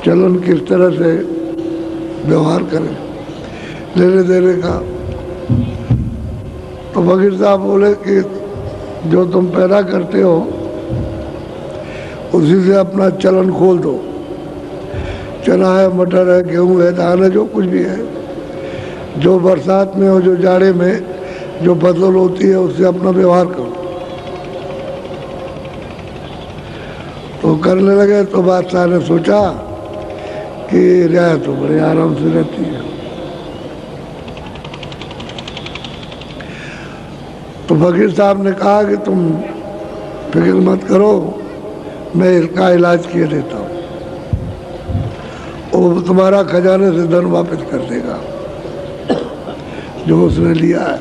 चलन किस तरह से व्यवहार करें लेने देने का। तो फकीर साहब बोले कि जो तुम पैदा करते हो उसी से अपना चलन खोल दो। चना है, मटर है, गेहूँ है, धान है, जो कुछ भी है, जो बरसात में और जो जाड़े में जो फसल होती है उससे अपना व्यवहार करो। तो करने लगे तो बादशाह ने सोचा कि रियायत तो बड़े आराम से रहती है। तो फकीर साहब ने कहा कि तुम फिक्र मत करो, मैं इसका इलाज किए देता हूँ, वो तुम्हारा खजाने से धन वापस कर देगा जो उसने लिया है।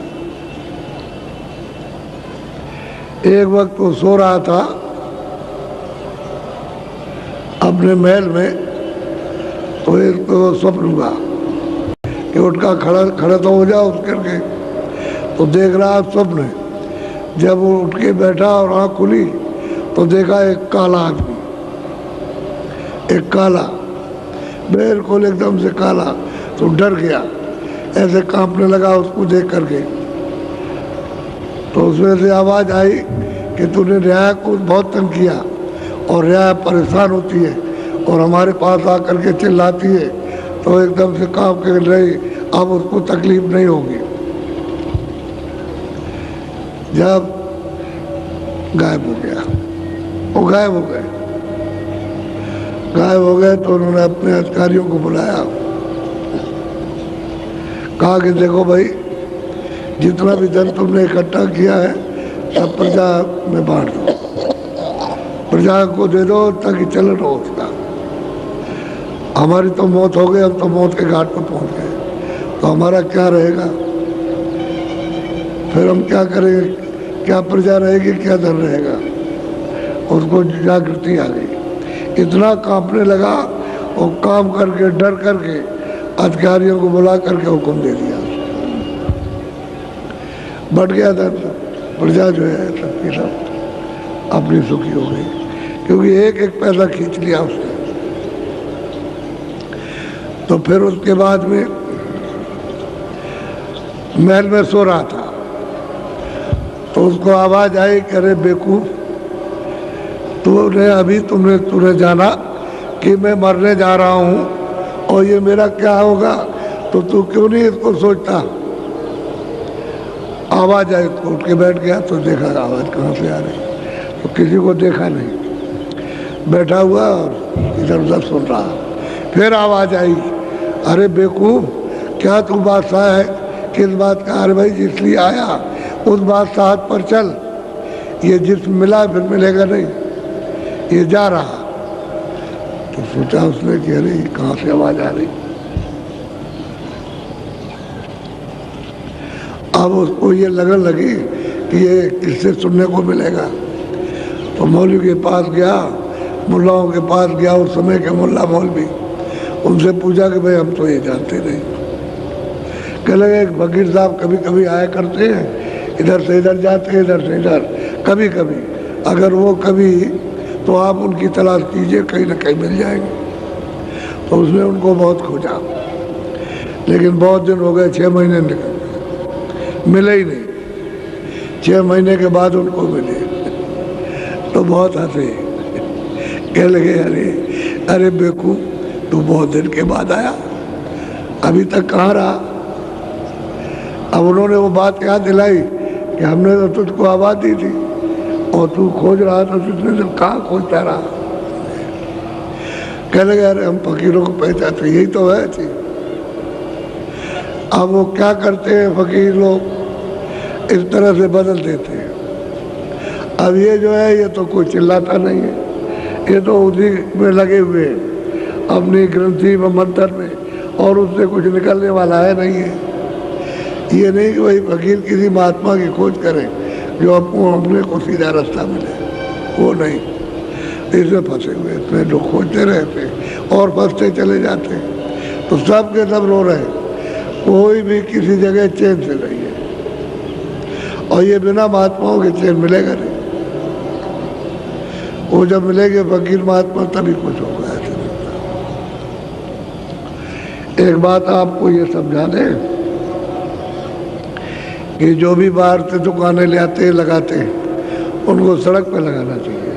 एक वक्त वो सो रहा था अपने महल में, तो एक तो स्वप्न हुआ कि उठका खड़ा तो हो जाओ उठ करके। तो देख रहा स्वप्न, जब वो उठ के बैठा और आँख खुली तो देखा एक काला आदमी, एक काला, बिल्कुल एकदम से काला। तो डर गया, ऐसे कांपने लगा उसको देख करके। तो उसमें से आवाज़ आई कि तूने रियाया को बहुत तंग किया और रियाया परेशान होती है और हमारे पास आकर के चिल्लाती है, तो एकदम से कांप के रही, अब उसको तकलीफ नहीं होगी। जब गायब हो गया, वो गायब हो गए। गायब हो गए तो उन्होंने अपने अधिकारियों को बुलाया, कहा कि देखो भाई, जितना भी धन तुमने इकट्ठा किया है सब प्रजा में बांट दो, प्रजा को दे दो ताकि चलन हो उसका। हमारी तो मौत हो गई, हम तो मौत के घाट पर पहुंच गए, तो हमारा क्या रहेगा? फिर हम क्या करेंगे? क्या प्रजा रहेगी, क्या धन रहेगा? उसको जागृति आ गई, इतना कांपने लगा और काम करके डर करके अधिकारियों को बुला करके हुक्म दे दिया। बढ़ गया धन, प्रजा जो है सबकी सब अपनी सुखी हो गई, क्योंकि एक एक पैसा खींच लिया उसने। तो फिर उसके बाद में महल में सो रहा था, तो उसको आवाज़ आई कि अरे बेवकूफ़, तूने जाना कि मैं मरने जा रहा हूँ और ये मेरा क्या होगा, तो तू क्यों नहीं इसको सोचता? आवाज़ आई तो उठ के बैठ गया, तो देखा आवाज़ कहाँ से आ रही, तो किसी को देखा नहीं, बैठा हुआ और इधर उधर सुन रहा। फिर आवाज़ आई, अरे बेवकूफ़, क्या तू बादशाह है? किस बात का? अरे भाई जिसलिए आया उस बादशाह पर चल, ये जिस मिला फिर मिलेगा नहीं, ये जा रहा। तो सोचा उसने कि अरे कहाँ से आवाज़ आ रही। अब उसको ये लगन लगी कि ये किससे सुनने को मिलेगा। तो मौलवी के पास गया, मुल्लाओं के पास गया, उस समय के मुल्ला मौलवी, उनसे पूछा कि भाई हम तो ये जानते नहीं। कह लगे एक फकीर साहब कभी कभी आया करते हैं, इधर से इधर जाते हैं, इधर से इधर, कभी कभी, अगर वो कभी तो आप उनकी तलाश कीजिए, कहीं ना कहीं मिल जाएंगे। तो उसने उनको बहुत खोजा, लेकिन बहुत दिन हो गए, 6 महीने निकल गए, मिले ही नहीं। 6 महीने के बाद उनको मिले तो बहुत हंसे, कह लगे अरे बेवकूफ़, तू बहुत दिन के बाद आया, अभी तक कहाँ रहा? अब उन्होंने वो बात याद दिलाई कि हमने तो तुझको आवाज़ दी थी और तू खोज रहा था, तुझने तो कहाँ खोजता रहा? कह लगे अरे हम फकीरों को पहचानते, यही तो है चीज। अब वो क्या करते हैं फकीर लोग, इस तरह से बदल देते हैं। अब ये जो है ये तो कोई चिल्लाता नहीं है, ये तो उसी में लगे हुए हैं अपनी ग्रंथि व मंत्र में, और उससे कुछ निकलने वाला है नहीं है। ये नहीं कि वही फकीर किसी महात्मा की खोज करें जो आपको अपने को सीधा रास्ता मिले, वो नहीं। इसमें फंसे हुए, इसमें लोग खोजते रहते और फंसते चले जाते, तो सब के सब रो रहे, कोई भी किसी जगह चैन से नहीं है। और ये बिना महात्माओं के चैन मिलेगा नहीं, वो जब मिलेंगे फकीर महात्मा तभी कुछ होगा। एक बात आपको ये समझा दें कि जो भी बाहर से दुकानें ले आते लगाते उनको सड़क पे लगाना चाहिए।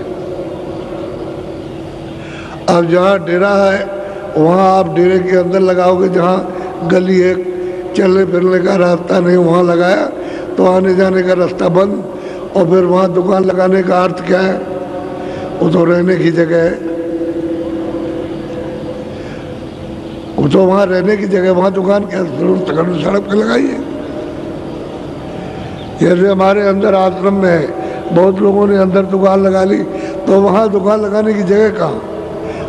अब जहाँ डेरा है वहाँ आप डेरे के अंदर लगाओगे, जहाँ गली है चलने फिरने का रास्ता नहीं वहाँ लगाया तो आने जाने का रास्ता बंद, और फिर वहाँ दुकान लगाने का अर्थ क्या है? वो तो रहने की जगह है, वो तो वहाँ रहने की जगह, वहाँ दुकान क्या सड़क पे लगाइए। जैसे हमारे अंदर आश्रम में है, बहुत लोगों ने अंदर दुकान लगा ली, तो वहाँ दुकान लगाने की जगह कहाँ?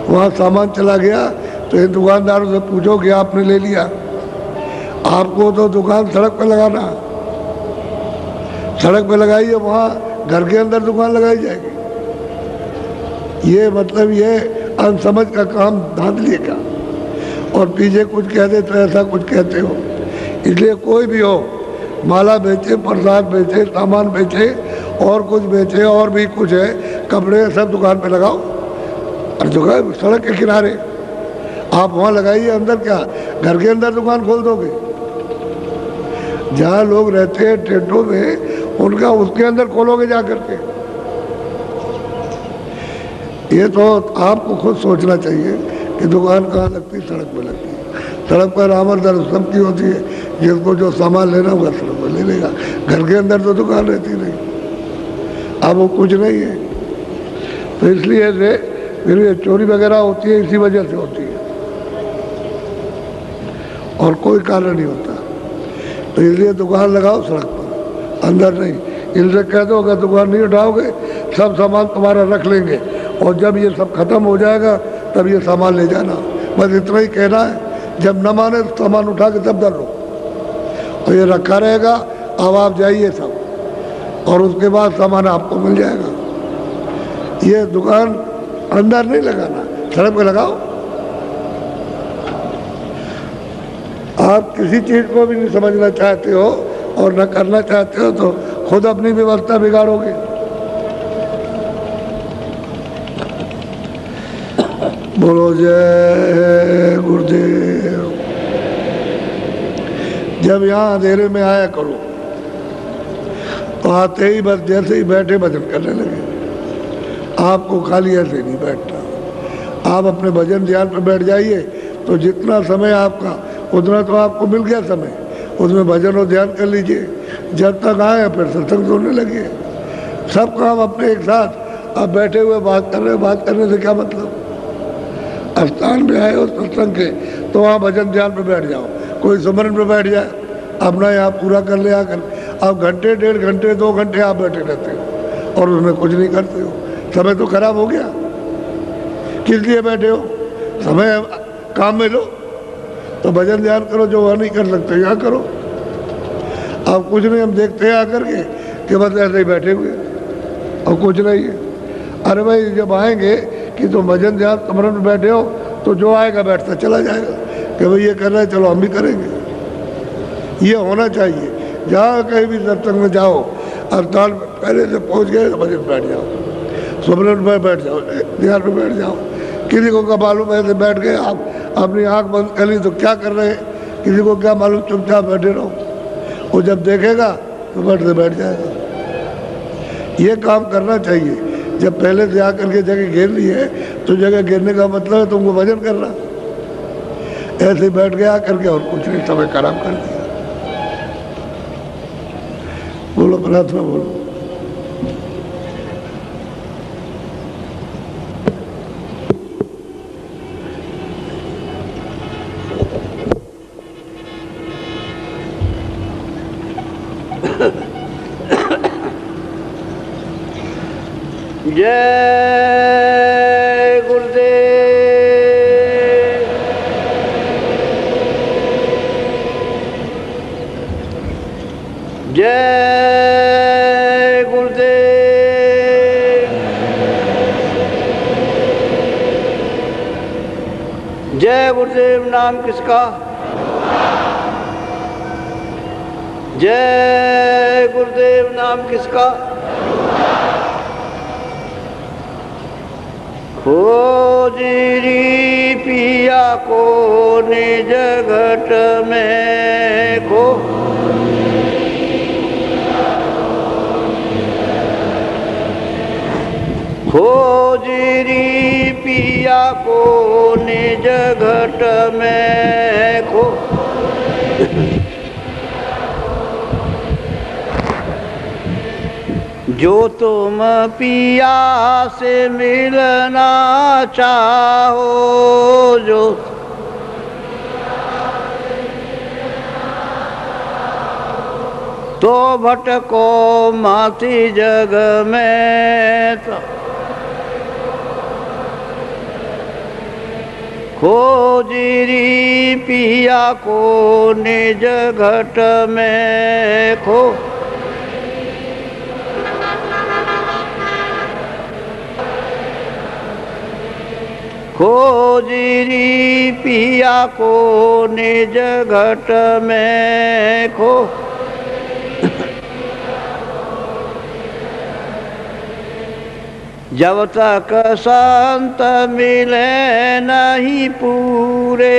वहाँ सामान चला गया तो इन दुकानदारों से पूछो कि आपने ले लिया? आपको तो दुकान सड़क पे लगाना, सड़क पे लगाइए, वहाँ घर के अंदर दुकान लगाई जाएगी। ये मतलब ये अनसमझ का काम धांधली का, और पीछे कुछ कहते तो ऐसा कुछ कहते हो। इसलिए कोई भी हो, माला बेचे, प्रसाद बेचे, सामान बेचे, और कुछ बेचे, और भी कुछ है, कपड़े, सब दुकान पे लगाओ। और दुकान सड़क के किनारे आप वहाँ लगाइए, अंदर क्या घर के अंदर दुकान खोल दोगे? जहाँ लोग रहते हैं टेंटों में, उनका उसके अंदर खोलोगे जा करके? ये तो आपको खुद सोचना चाहिए कि दुकान कहाँ लगती है? सड़क पर लगती है। सड़क पर आमदन सबकी होती है, जिसको जो सामान लेना होगा सड़क पर ले लेगा। घर के अंदर तो दुकान रहती नहीं, अब वो कुछ नहीं है। तो इसलिए से फिर ये चोरी वगैरह होती है, इसी वजह से होती है, और कोई कारण नहीं होता। तो इसलिए दुकान लगाओ सड़क पर, अंदर नहीं। इनसे कह दो अगर दुकान नहीं उठाओगे सब सामान तुम्हारा रख लेंगे, और जब ये सब खत्म हो जाएगा तब ये सामान ले जाना। बस इतना ही कहना है। जब न माने तो सामान उठा के तब डर लो, और ये रखा रहेगा। अब आप जाइए सब, और उसके बाद सामान आपको मिल जाएगा। ये दुकान अंदर नहीं लगाना, सड़क पे लगाओ। आप किसी चीज़ को भी नहीं समझना चाहते हो और न करना चाहते हो तो खुद अपनी व्यवस्था बिगाड़ोगे। बोलो जय गुरुदेव। जब यहाँ अंधेरे में आया करो तो आते ही बस जैसे ही बैठे भजन करने लगे। आपको खाली ऐसे नहीं बैठना, आप अपने भजन ध्यान पर बैठ जाइए तो जितना समय आपका उतना तो आपको मिल गया समय, उसमें भजन और ध्यान कर लीजिए। जब तक आए फिर सत्संग सुनने लगे। सब काम अपने एक साथ, आप बैठे हुए बात कर रहे हो, बात करने से क्या मतलब? स्थान में आए हो सत्संग के तो वहाँ भजन ध्यान पर बैठ जाओ, कोई सुमरन पर बैठ जाए, अपना यहाँ पूरा कर ले आकर। आप घंटे, डेढ़ घंटे, 2 घंटे आप बैठे रहते हो और उसमें कुछ नहीं करते हो। समय तो खराब हो गया। किस लिए बैठे हो? समय काम में लो तो भजन ध्यान करो। जो वह नहीं कर सकते यहाँ करो। आप कुछ नहीं, हम देखते हैं आकर के कि बस ऐसे ही बैठे हुए और कुछ नहीं है। अरे भाई जब आएंगे कि तुम भजन ध्यान स्मरण में बैठे हो तो जो आएगा बैठता चला जाएगा कि भाई ये कर रहे हैं, चलो हम भी करेंगे। ये होना चाहिए। जहाँ कहीं भी सत्संग में जाओ, अर्थात पहले से पहुँच गए तो भजन बैठ जाओ, सुमरन पर बैठ जाओ, ध्यान पर बैठ जाओ। किसी को क्या मालूम ऐसे बैठ गए आप, अपनी आंख बंद कर ली तो क्या कर रहे हैं, किसी को क्या मालूम, चुपचाप बैठे रहो। वो जब देखेगा तो बैठ जाएगा। ये काम करना चाहिए। जब पहले से आकर के जगह घेर ली है तो जगह घेरने का मतलब है तुमको भजन करना। ऐसे बैठ गया आकर के और कुछ नहीं, समय खराब कर दिया। बोलो प्रार्थना बोलो। जय गुरुदेव। जय गुरुदेव। जय गुरुदेव नाम किसका? जय गुरुदेव नाम किसका? खोजरी पिया को निज घट में खो। खोजरी पिया को निज घट में खो। जो तुम पिया से मिलना चाहो, जो तो भटको माती जग में। तो खोजरी पिया को निज घट में खो। खोजरी पिया को निज घट में खो। जब तक संत मिले नहीं पूरे,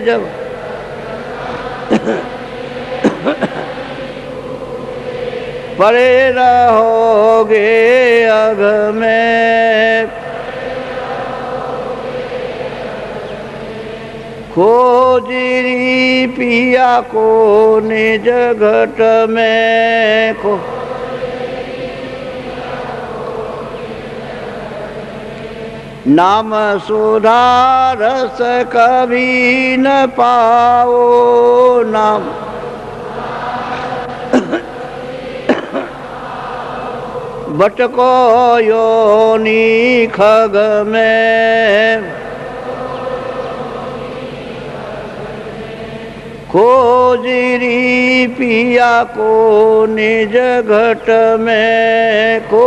जब परे रहोगे अघ में। खोजरी पिया को निज घट में खो। नाम सुधा रस कभी न पाओ, नाम भटको योनि खग में। खोजरी पिया को निज घट में खो।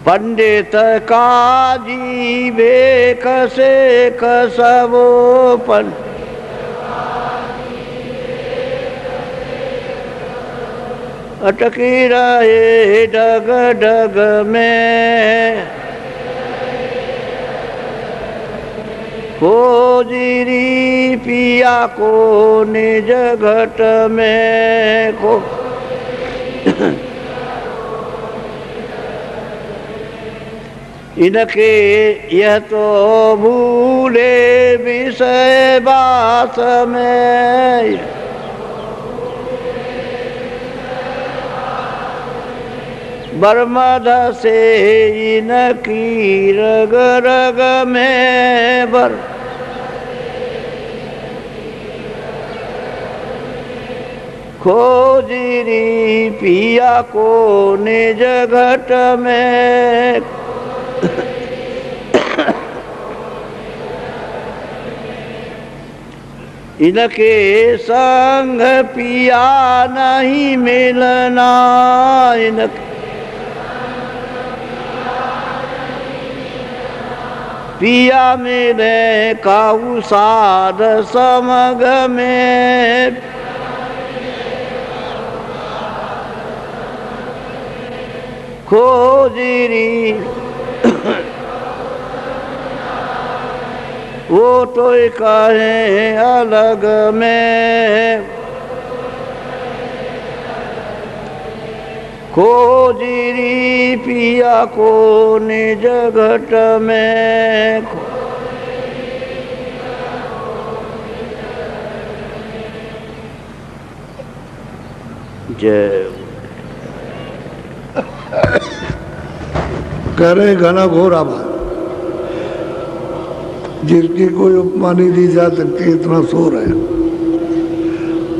पंडित काजी बेख से कसबो पन। अटकी रहे डग डग में। खोजरी पिया को निज घट में खो। इनके यह तो भूले विषय बात में। बर्मद से इनकी रग रग में बर। खोजरी पिया को निज घट में। इनके संग पिया नहीं मिलना, इनके पिया मिले काहू साध समग में। खोजरी वो तो कहे अलग में। खोजरी पिया को निज घट में खो। जय। कह रहे घना घोर आभार, जिसकी कोई उपमा नहीं दी जा सकती, इतना शोर है।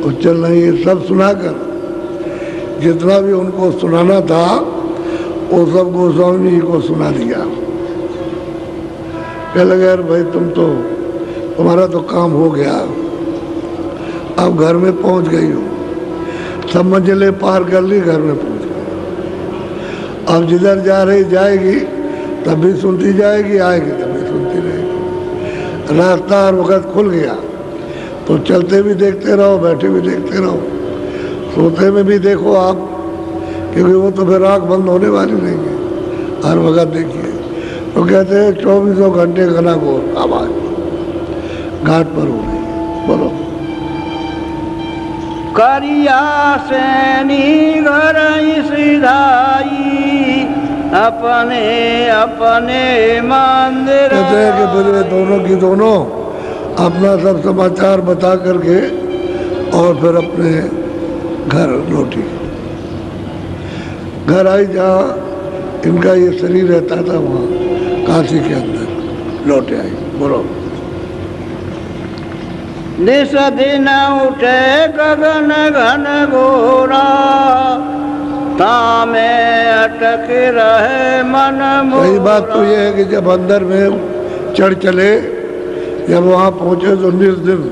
और चल रही ये सब सुनाकर जितना भी उनको सुनाना था वो सब गोस्वामी जी को सुना दिया। कह लगे यार भाई तुम्हारा तो काम हो गया, अब घर में पहुंच गई हो, सब मंजिलें पार कर ली, घर में पहुंच गई। अब जिधर जा रही जाएगी तब भी सुनती जाएगी, आएगी तब भी सुनती रहेगी। रास्ता और वक्त खुल गया तो चलते भी देखते रहो, बैठे भी देखते रहो, सोते में भी देखो आप, क्योंकि वो तो फिर आँख बंद होने वाली नहीं है। हर वक्त देखिए। तो कहते हैं 24 घंटे घना घोर आवाज घाट पर हो रही है। बोलो। करिया सैनी घर सिधाई अपने अपने मंदिर। कहते हैं कि फिर ये दोनों की दोनों अपना सब समाचार बता करके और फिर अपने घर लौटी। घर आई जहाँ इनका ये शरीर रहता था, वहाँ काशी के अंदर लौटे आई। बोलो। निस दिन उठे गगन घन घोरा तामे अटक रहे मन मोरा। सही बात तो ये है कि जब अंदर में चढ़ चले, जब वहाँ पहुँचे तो निर्दिन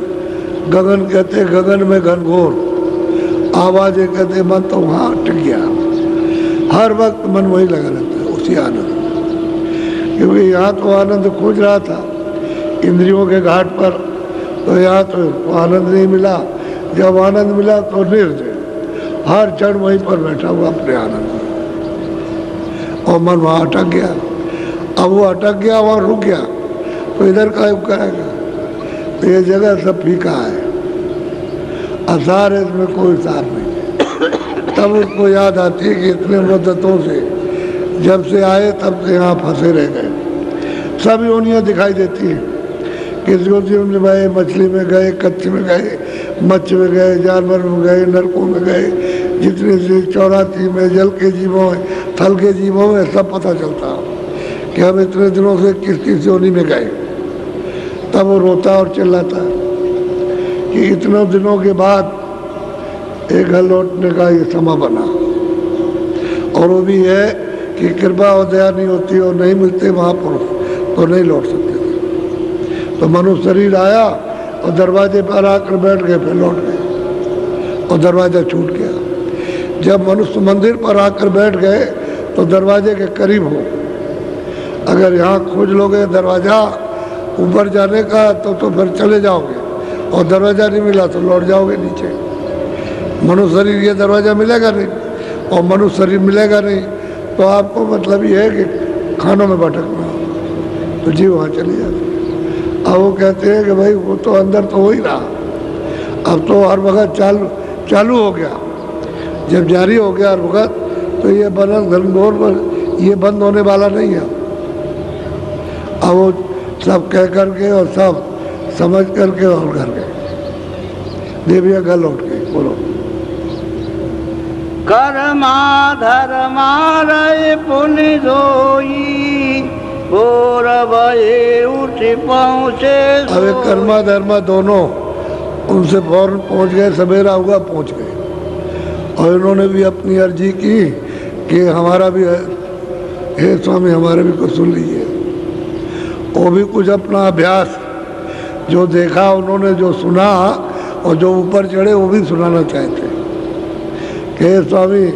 गगन कहते, गगन में घनघोर आवाजें कहते, मन तो वहाँ अटक गया। हर वक्त मन वही लगा रहता है, उसी आनंद। क्योंकि यहाँ तो आनंद खोज रहा था इंद्रियों के घाट पर, तो यहाँ तो आनंद नहीं मिला। जब आनंद मिला तो निर्जय हर क्षण वहीं पर बैठा हुआ अपने आनंद में, और मन वहाँ अटक गया। अब वो अटक गया, वहाँ रुक गया, तो इधर का करेगा। तो ये जगह सब फीका है, आसार है, इसमें कोई सार नहीं। तब उसको याद आती है कि इतने मुद्दतों से जब से आए तब से यहाँ फंसे रह गए। सब योनियाँ दिखाई देती हैं, किसी को जीव में गए, मछली में गए, कच्छ में गए, मच्छ में गए, जानवर में गए, नरकों में गए, जितने से 84 में, जल के जीवों में, थल के जीवों में, सब पता चलता कि हम इतने दिनों से किस किस योनि में गए। तब वो रोता और चिल्लाता कि इतने दिनों के बाद एक घर लौटने का ये समय बना। और वो भी है कि कृपा और दया नहीं होती और नहीं मिलते महापुरुष तो नहीं लौट सकते। तो मनुष्य शरीर आया और दरवाजे पर आकर बैठ गए, फिर लौट गए और दरवाज़ा छूट गया। जब मनुष्य मंदिर पर आकर बैठ गए तो दरवाजे के करीब हो, अगर यहाँ खोज लोगे दरवाज़ा ऊपर जाने का तो फिर चले जाओगे, और दरवाज़ा नहीं मिला तो लौट जाओगे नीचे। मनुष्य शरीर ये दरवाज़ा मिलेगा नहीं, और मनुष्य शरीर मिलेगा नहीं तो आपको मतलब ये है कि खानों में भटकना, तो जीव वहाँ चली जाती। अब वो कहते हैं कि भाई वो तो अंदर तो हो ही रहा, अब तो हर वक्त चालू हो गया। जब जारी हो गया हर वक्त, तो ये बनल घनघोर पर ये बंद होने वाला नहीं है। अब वो सब कह करके और सब समझ करके और घर गए। देविया घर लौट गई। बोलो। कर्मा धर्मा रहे पुण्य धोई और भये उठ पहुँचे। अब कर्मा धर्मा दोनों उनसे फौरन पहुँच गए, सवेरा हुआ पहुँच गए। और इन्होंने भी अपनी अर्जी की कि हमारा भी हे स्वामी हमारे भी कुछ सुन लीजिए। वो भी कुछ अपना अभ्यास जो देखा उन्होंने, जो सुना और जो ऊपर चढ़े वो भी सुनाना चाहते कि हे स्वामी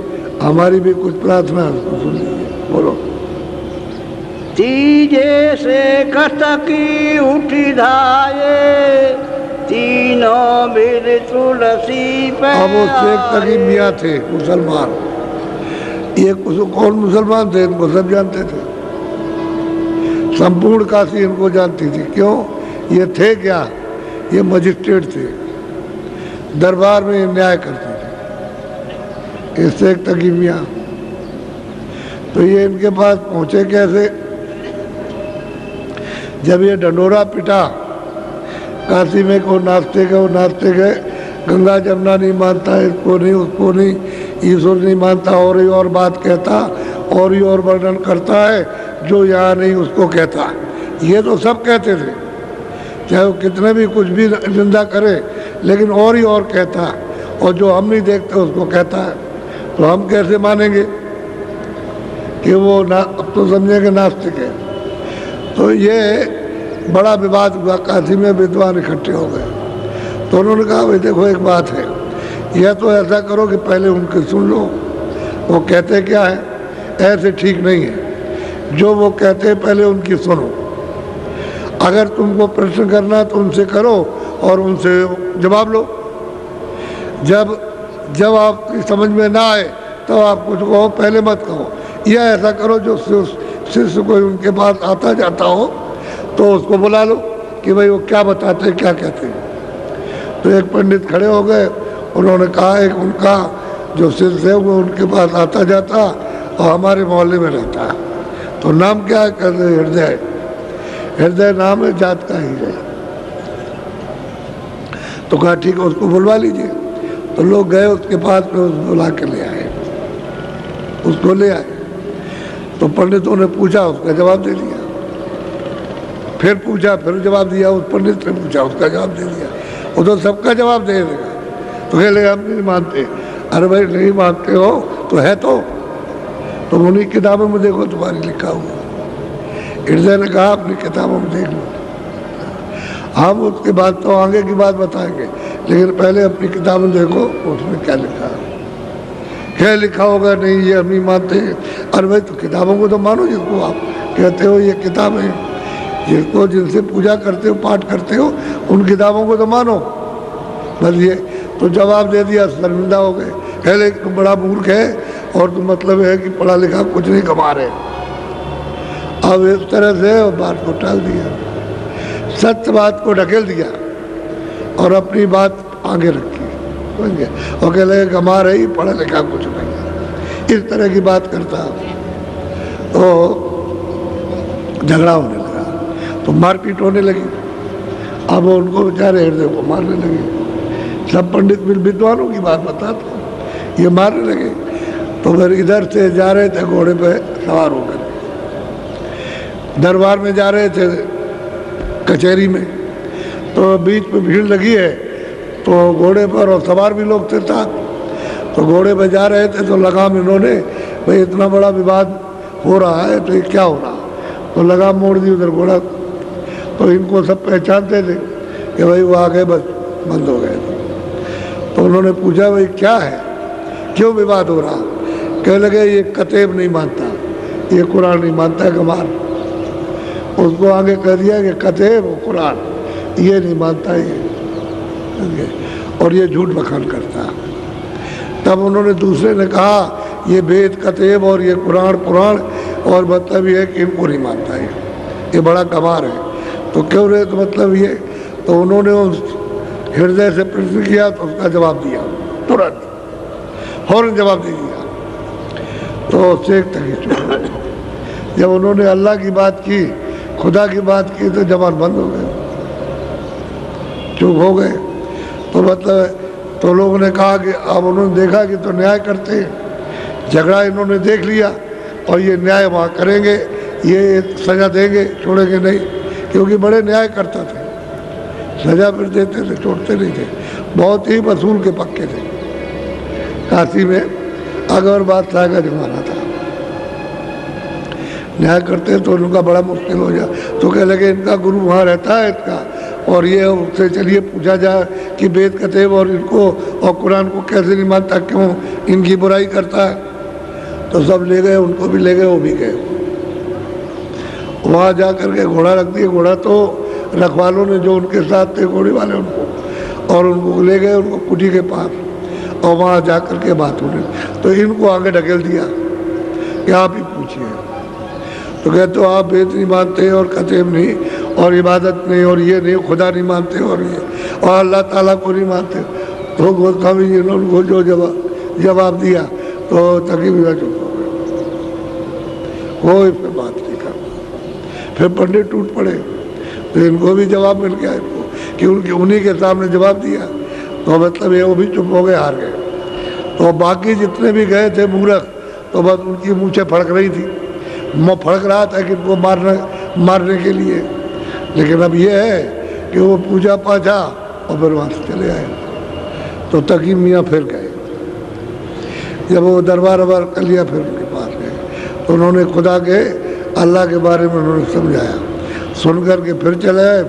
हमारी भी कुछ प्रार्थना सुन लीजिए। बोलो। तीजे से कतकी उठी धाये तीनों बिर तुलसी पे। अब वो शेख तकी मियाँ थे मुसलमान। ये कौन मुसलमान थे इनको सब जानते थे, संपूर्ण काशी इनको जानती थी। क्यों? ये थे क्या? ये मजिस्ट्रेट थे, दरबार में न्याय करते थे। ये शेख तकी मियाँ, तो ये इनके पास पहुँचे कैसे? जब ये डंडोरा पिटा काशी में, को नाचते गए, गंगा जमुना नहीं मानता, इसको नहीं उसको नहीं, ईश्वर नहीं मानता, और ही और बात कहता, और ही और वर्णन करता है, जो यहाँ नहीं उसको कहता। ये तो सब कहते थे, चाहे वो कितने भी कुछ भी निंदा करे, लेकिन और ही और कहता, और जो हम नहीं देखते उसको कहता है। तो हम कैसे मानेंगे कि वो अब तो समझेंगे नास्तिक है। तो ये बड़ा विवाद हुआ, काशी में विद्वान इकट्ठे हो गए। तो उन्होंने कहा भाई देखो एक बात है, यह तो ऐसा करो कि पहले उनके सुन लो वो कहते क्या है, ऐसे ठीक नहीं है। जो वो कहते हैं पहले उनकी सुनो। अगर तुमको प्रश्न करना तो उनसे करो और उनसे जवाब लो। जब आपकी समझ में ना आए तो आप कुछ कहो, पहले मत कहो। या ऐसा करो जो शिष्य कोई उनके पास आता जाता हो तो उसको बुला लो कि भाई वो क्या बताते हैं, क्या कहते हैं। तो एक पंडित खड़े हो गए, उन्होंने कहा एक उनका जो शिष्य है वो उनके पास आता जाता और हमारे मोहल्ले में रहता है, तो नाम क्या है? कहते हृदय। हृदय नाम है, जात का ही है। तो कहा ठीक है, उसको बुलवा लीजिए। तो लोग गए उसके पास, में उसको बुला के ले आए, उसको ले आए। तो पंडितों ने पूछा, उसका जवाब दे दिया। फिर पूछा, फिर जवाब दिया। उस पंडित ने पूछा, उसका जवाब दे दिया। वो तो सबका जवाब दे देगा। तो कह लगे हम नहीं मानते। अरे भाई नहीं मानते हो तो है तो तुम उन्हीं किताबों में देखो, तुम्हारी लिखा हुआ। हृदय ने कहा अपनी किताबों में देख लो, हम उसके बाद तो आगे की बात बताएंगे, लेकिन पहले अपनी किताब में देखो उसमें क्या लिखा है। क्या लिखा होगा? नहीं ये हम नहीं मानते। अरे भाई तो किताबों को तो मानो, जिसको आप कहते हो ये किताब है, जिसको जिनसे पूजा करते हो, पाठ करते हो, उन किताबों को तो मानो। बस ये तो जवाब दे दिया, शर्मिंदा हो गए। पहले तुम बड़ा मूर्ख है और तुम मतलब है कि पढ़ा लिखा कुछ नहीं कमा रहे। अब इस तरह से बात को टाल दिया, सत्य बात को ढकेल दिया और अपनी बात आगे रखी, समझे। और कह लगे कमा रही, पढ़ा लिखा कुछ नहीं, इस तरह की बात करता। तो झगड़ा होने लगा, तो मारपीट होने लगी। अब उनको बेचारे हृदय को मारने लगे। सब पंडित विद्वानों की बात बताते, ये मारने लगे। तो फिर इधर से जा रहे थे घोड़े पे सवार होकर, दरबार में जा रहे थे, कचहरी में। तो बीच में भीड़ लगी है, तो घोड़े पर और सवार भी लोग थे साथ। तो घोड़े पर जा रहे थे तो लगाम इन्होंने, भाई इतना बड़ा विवाद हो रहा है तो ये क्या हो रहा, तो लगाम मोड़ दी उधर घोड़ा। तो इनको सब पहचानते थे कि भाई वो आ गए, बस बंद हो गए। तो उन्होंने पूछा भाई क्या है, क्यों विवाद हो रहा? कह लगे ये कतेब नहीं मानता, ये कुरान नहीं मानता है, गमार। उसको आगे कह दिया कि कतेब कुरान ये नहीं मानता ये, और ये झूठ बखान करता। तब उन्होंने दूसरे ने कहा ये वेद कतेब और ये कुरान पुराण, और मतलब ये है कि इनको नहीं मानता है, ये बड़ा गमार है। तो क्यों रहे? तो मतलब ये। तो उन्होंने उस हृदय से प्रश्न किया तो उसका जवाब दिया, तुरंत फौरन जवाब दे दिया। तो शेख तक जब उन्होंने अल्लाह की बात की, खुदा की बात की, तो जबान बंद हो गए, चुप हो गए। तो मतलब तो लोगों ने कहा कि अब उन्होंने देखा कि तो न्याय करते हैं, झगड़ा इन्होंने देख लिया और ये न्याय वहाँ करेंगे, ये सज़ा देंगे, छोड़ेंगे नहीं, क्योंकि बड़े न्याय करता थे, सज़ा फिर देते थे, छोड़ते नहीं थे, बहुत ही वसूल के पक्के थे। काशी में अकबर बादशाह का जमाना था, न्याय करते तो उनका बड़ा मुश्किल हो जाए। तो कह लगे इनका गुरु वहाँ रहता है इसका, और ये उससे चलिए पूछा जाए कि वेद कतेब और इनको और कुरान को कैसे नहीं मानता, क्यों इनकी बुराई करता है। तो सब ले गए, उनको भी ले गए, वो भी गए। वहाँ जा कर के घोड़ा रख दिया। घोड़ा तो रखवालों ने जो उनके साथ थे घोड़े वाले, उनको और उनको ले गए उनको कुटी के पास, और वहाँ जा कर के बात होने। तो इनको आगे ढकेल दिया कि आप ही पूछिए। तो कहते तो आप वेद नहीं मानते और कतेब नहीं और इबादत नहीं और ये नहीं, खुदा नहीं मानते और ये और अल्लाह ताला को नहीं मानते। तो गोस्वामी जी ने उनको जो जवाब दिया तो तकरीबन चुप हो गए, कोई फिर बात नहीं करता। फिर पंडित टूट पड़े, तो इनको भी जवाब मिल गया इनको कि उनके उन्हीं के सामने जवाब दिया। तो मतलब ये वो भी चुप हो गए, हार गए। तो बाकी जितने भी गए थे मूर्ख, तो बस उनकी मूँछें फड़क रही थी, मुँह फड़क रहा था कि इनको मारने के लिए। लेकिन अब ये है कि वो पूजा पाछा और फिर वहाँ से चले आए। तो तकी मियाँ फिर गए, जब वो दरबार वबार कर लिया फिर उनके पास गए। तो उन्होंने खुदा के अल्लाह के बारे में उन्होंने समझाया, सुन कर के फिर चले आए,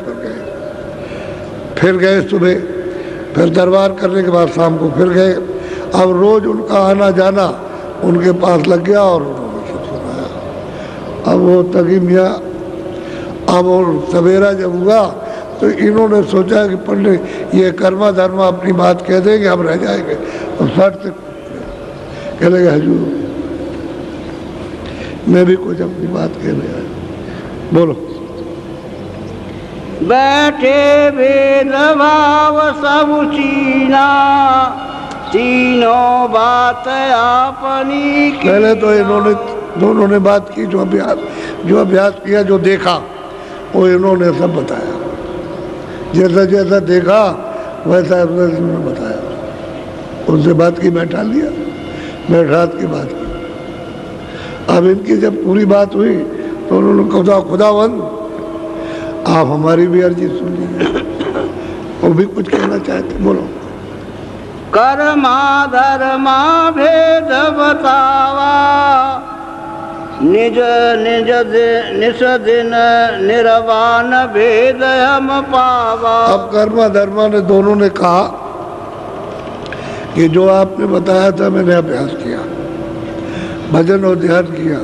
फिर गए सुबह, फिर दरबार करने के बाद शाम को फिर गए। अब रोज़ उनका आना जाना उनके पास लग गया और उन्होंने सब सुनाया। अब वो तकी मियाँ, अब वो सवेरा जब हुआ तो इन्होंने सोचा कि पंडित ये कर्मा धर्मा अपनी बात कह देंगे, हम रह जाएंगे। तो सर से कह लगे हजूर मैं भी कुछ अपनी बात कहने आया, बोलो। बैठे भेद भाव सब चीना, तीनों बात आपनी की। पहले तो इन्होंने दोनों ने बात की, जो अभ्यास किया, जो देखा वो इन्होंने सब बताया। जैसा जैसा देखा वैसा इन्होंने बताया। उनसे बात की, बैठा लिया, बैठात की बात की। अब इनकी जब पूरी बात हुई तो उन्होंने खुदावंद आप हमारी भी अर्जी सुन लीजिए। वो भी कुछ कहना चाहते, बोलो। कर्मा धर्मा भेद बतावा, निज निज निस दिन निर्वाण भेद हम पावा। अब कर्मा धर्मा ने दोनों ने कहा कि जो आपने बताया था मैंने अभ्यास किया, भजन और ध्यान किया,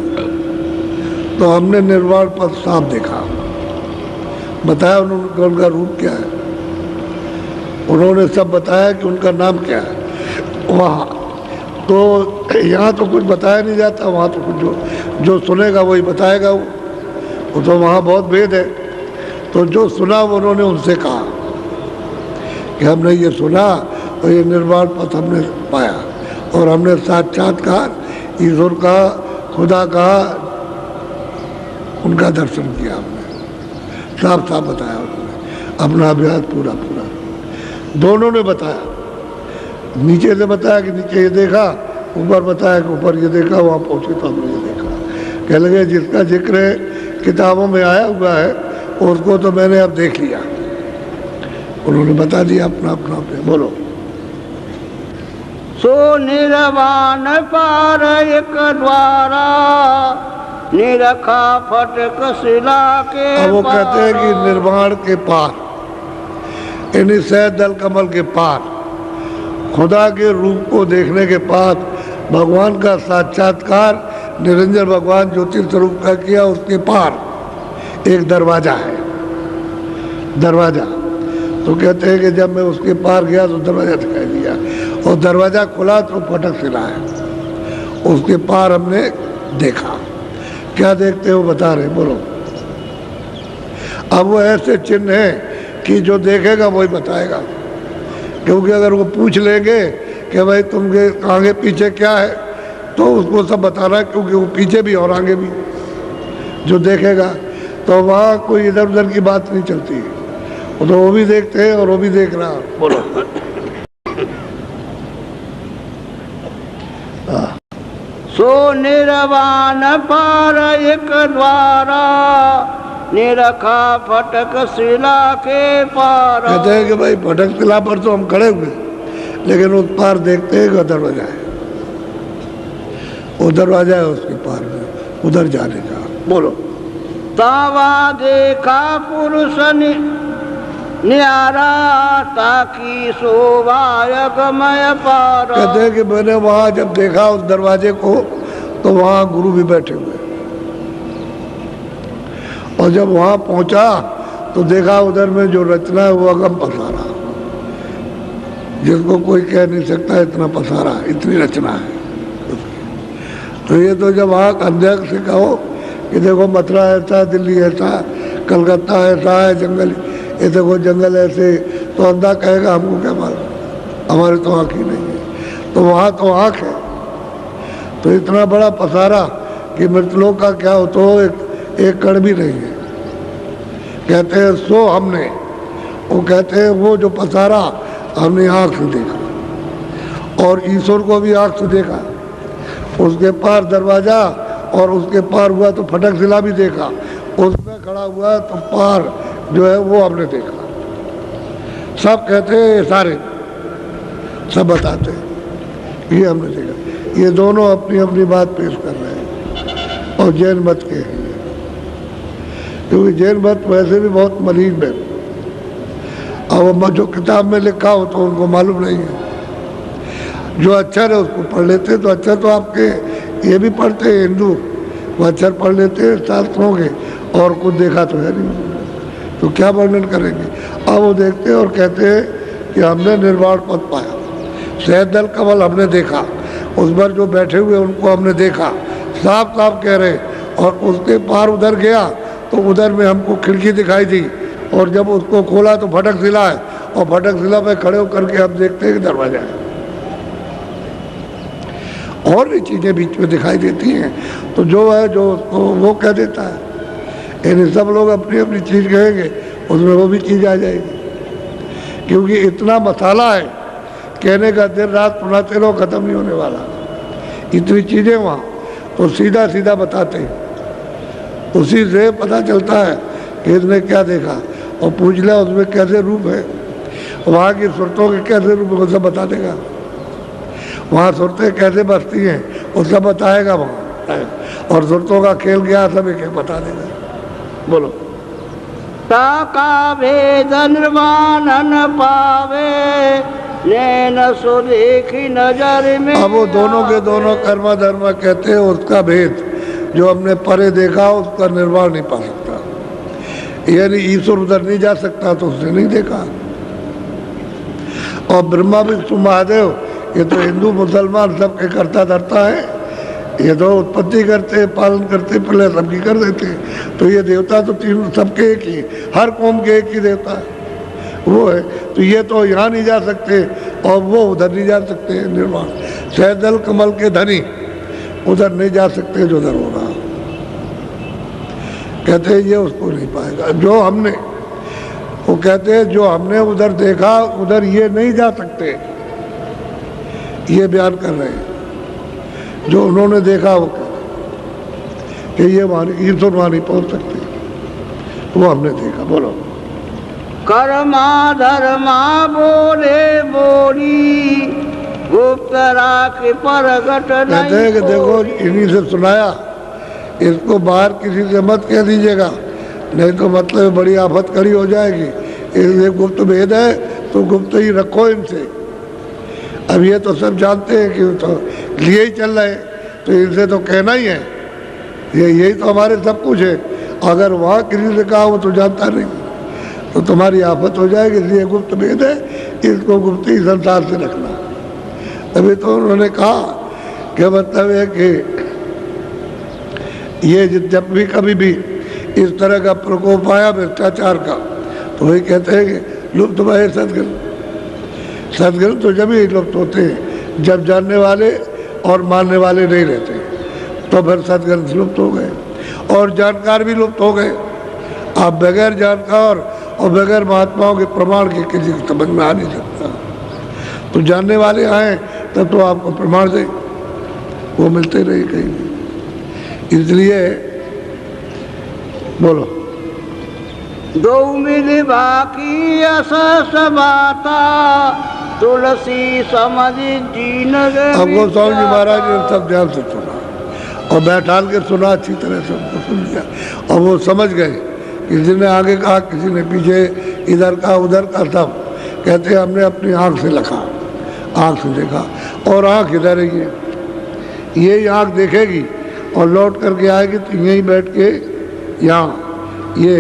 तो हमने निर्वाण पद साफ देखा। बताया उन्होंने उनका रूप क्या है, उन्होंने सब बताया कि उनका नाम क्या है। वहाँ तो यहाँ तो कुछ बताया नहीं जाता, वहाँ तो कुछ जो सुनेगा वही बताएगा। वो तो वहाँ बहुत भेद है। तो जो सुना वो उन्होंने उनसे कहा कि हमने ये सुना और ये निर्वाण पथ हमने पाया और हमने साक्षात्कार ईश्वर का, खुदा का, उनका दर्शन किया। हमने साफ साफ बताया, उन्होंने अपना अभ्यास पूरा पूरा दोनों ने बताया। नीचे से बताया कि नीचे ये देखा, ऊपर बताया कि ऊपर ये देखा, वहाँ पहुँचे तो हमने ये देखा। कह लगे जिसका जिक्र किताबों में आया हुआ है उसको तो मैंने अब देख लिया। उन्होंने बता दिया अपना अपना अपने, बोलो। सो निर्वाण पार एक द्वारा, निरखा फटक शिला के। अब वो कहते हैं कि निर्वाण के पार, यानी सैद दल कमल के पार, खुदा के रूप को देखने के बाद भगवान का साक्षात्कार निरंजन भगवान ज्योति स्वरूप का किया, उसके पार एक दरवाजा है। दरवाजा तो कहते हैं कि जब मैं उसके पार गया तो दरवाजा दिखाई दिया और दरवाजा खुला तो फटक सिला है। उसके पार हमने देखा। क्या देखते हो बता रहे, बोलो। अब वो ऐसे चिन्ह है कि जो देखेगा वही बताएगा। क्योंकि अगर वो पूछ लेंगे कि भाई तुमके आगे पीछे क्या है, तो उसको सब बताना है, क्योंकि वो पीछे भी और आगे भी जो देखेगा। तो वहाँ कोई इधर उधर की बात नहीं चलती है। तो वो भी देखते हैं और वो भी देख रहा, बोलो। सो निर्वाण पार एक द्वारा, निरखा फटक शिला के पार। कहते हैं कि भाई फटक शिला पर तो हम खड़े हुए, लेकिन उस पार देखते हैं कि दरवाजा है, वो दरवाजा है उसके पार में, उधर जाने का, बोलो। तावा देखा पुरुष न्यारा, ताकि शोभायगमय पार। कहते हैं कि मैंने वहाँ जब देखा उस दरवाजे को तो वहाँ गुरु भी बैठे हुए, और जब वहाँ पहुँचा तो देखा उधर में जो रचना है वो अगम पसारा, जिसको कोई कह नहीं सकता इतना पसारा, इतनी रचना है। तो ये तो जब आँख अंधे से कहो कि देखो मथुरा ऐसा, दिल्ली ऐसा, कलकत्ता ऐसा है, जंगल ये देखो जंगल ऐसे, तो अंधा कहेगा हमको क्या मालूम, हमारे तो आँख ही नहीं है। तो वहाँ तो आँख है। तो इतना बड़ा पसारा कि मृतलोक का क्या हो तो एक कण भी नहीं है। कहते हैं सो हमने, वो कहते हैं वो जो पसारा हमने आँख से देखा, और ईश्वर को भी आँख से देखा। उसके पार दरवाजा और उसके पार हुआ तो फटक शिला भी देखा, उसमें खड़ा हुआ तो पार जो है वो हमने देखा। सब कहते हैं, सारे सब बताते हैं ये हमने देखा। ये दोनों अपनी अपनी बात पेश कर रहे हैं और जैन मत के हैं, क्योंकि जैन मत वैसे भी बहुत मलिन है। अब जो किताब में लिखा हो तो उनको मालूम नहीं है। जो अक्षर है उसको पढ़ लेते, तो अक्षर तो आपके ये भी पढ़ते हैं हिंदू, वो अक्षर पढ़ लेते हैं शास्त्रों के, और कुछ देखा तो है नहीं, तो क्या वर्णन करेंगे। अब वो देखते हैं और कहते हैं कि हमने निर्वाण पद पाया, शहद दल कमल हमने देखा, उस पर जो बैठे हुए उनको हमने देखा। साफ साफ कह रहे और उसके पार उधर गया तो उधर में हमको खिड़की दिखाई दी, और जब उसको खोला तो फटक जिला है, और फटक जिला पे खड़े होकर के हम देखते हैं कि दरवाजा है। और भी चीज़ें बीच में दिखाई देती हैं, तो जो है जो वो कह देता है। यानी सब लोग अपनी अपनी चीज़ कहेंगे, उसमें वो भी चीज़ आ जाएगी, क्योंकि इतना मसाला है कहने का, दिन रात सुनाते रहो ख़त्म नहीं होने वाला। इतनी चीज़ें वहाँ तो सीधा सीधा बताते हैं, उसी से पता चलता है कि इसने क्या देखा, और पूछ लिया उसमें कैसे रूप है, वहाँ की सूरतों के कैसे रूप है वो सब बता देगा, वहाँ सूरतें कैसे बसती हैं वो सब बताएगा वहाँ, और सूरतों का खेल क्या सब एक बता देगा। बोलो। ताका भेद निर्वाण न पावे, नैन सो देखी नजर में। अब वो दोनों के दोनों कर्म धर्म कहते हैं, उसका भेद जो हमने परे देखा उसका निर्वाण नहीं पा सकता। यानी ईश्वर उधर नहीं जा सकता तो उसने नहीं देखा। और ब्रह्मा विष्णु महादेव ये तो हिंदू मुसलमान सबके करता धरता है, ये तो उत्पत्ति करते पालन करते पहले सबकी कर देते। तो ये देवता तो तीनों सबके एक ही, हर कौम के एक ही देवता है वो है। तो ये तो यहाँ नहीं जा सकते और वो उधर नहीं जा सकते। निर्वाण सहजल कमल के धनी उधर नहीं जा सकते जो उधर हो रहा, कहते हैं ये उसको नहीं पाएगा जो हमने, वो कहते हैं जो हमने उधर देखा उधर ये नहीं जा सकते, ये बयान कर रहे हैं। जो उन्होंने देखा वो कि ये ईश्वर वहाँ नहीं पहुँच सकते, वो हमने देखा। बोलो। कर्मा धर्मा बोले बोली, गुप्त राख प्रगट कहते हैं कि देखो इन्हीं से सुनाया, इसको बाहर किसी से मत कह दीजिएगा, नहीं तो मतलब बड़ी आफत खड़ी हो जाएगी। इसलिए गुप्त भेद है तो गुप्त ही रखो इनसे। अब ये तो सब जानते हैं कि तो लिए ही चल रहे, तो इनसे तो कहना ही है, यही तो हमारे सब कुछ है। अगर वहाँ किसी से कहा वो तो जानता नहीं तो तुम्हारी आफत हो जाएगी। इसलिए गुप्त भेद है, इसको गुप्त ही संसार से रखना। तभी तो उन्होंने कहा कि मतलब है कि ये जब भी कभी भी इस तरह का प्रकोप आया भ्रष्टाचार का, तो वही कहते हैं कि लुप्त भये सदगुरु। सदगुरु तो जब ही लुप्त होते हैं जब जानने वाले और मानने वाले नहीं रहते, तो फिर सदगुरु लुप्त हो गए और जानकार भी लुप्त हो गए। आप बगैर जानकार और बगैर महात्माओं के प्रमाण के किसी को समझ में आ नहीं सकता। तो जानने वाले आए तब तो आपको प्रमाण दे, वो मिलते रहे कहीं। इसलिए बोलो। दो मिल बाकी असस बाता, तुलसी समझ जीन। अब गोस्वामी जी महाराज ने सब ध्यान से सुना और बैठाल के सुना, अच्छी तरह से उनको सुन लिया और वो समझ गए। किसी ने आगे कहा, किसी ने पीछे, इधर का उधर का, सब कहते हमने अपनी आँख से लिखा, आँख से देखा। और आँख इधर है, ये आँख देखेगी और लौट करके आएगी तो यहीं बैठ के यहाँ ये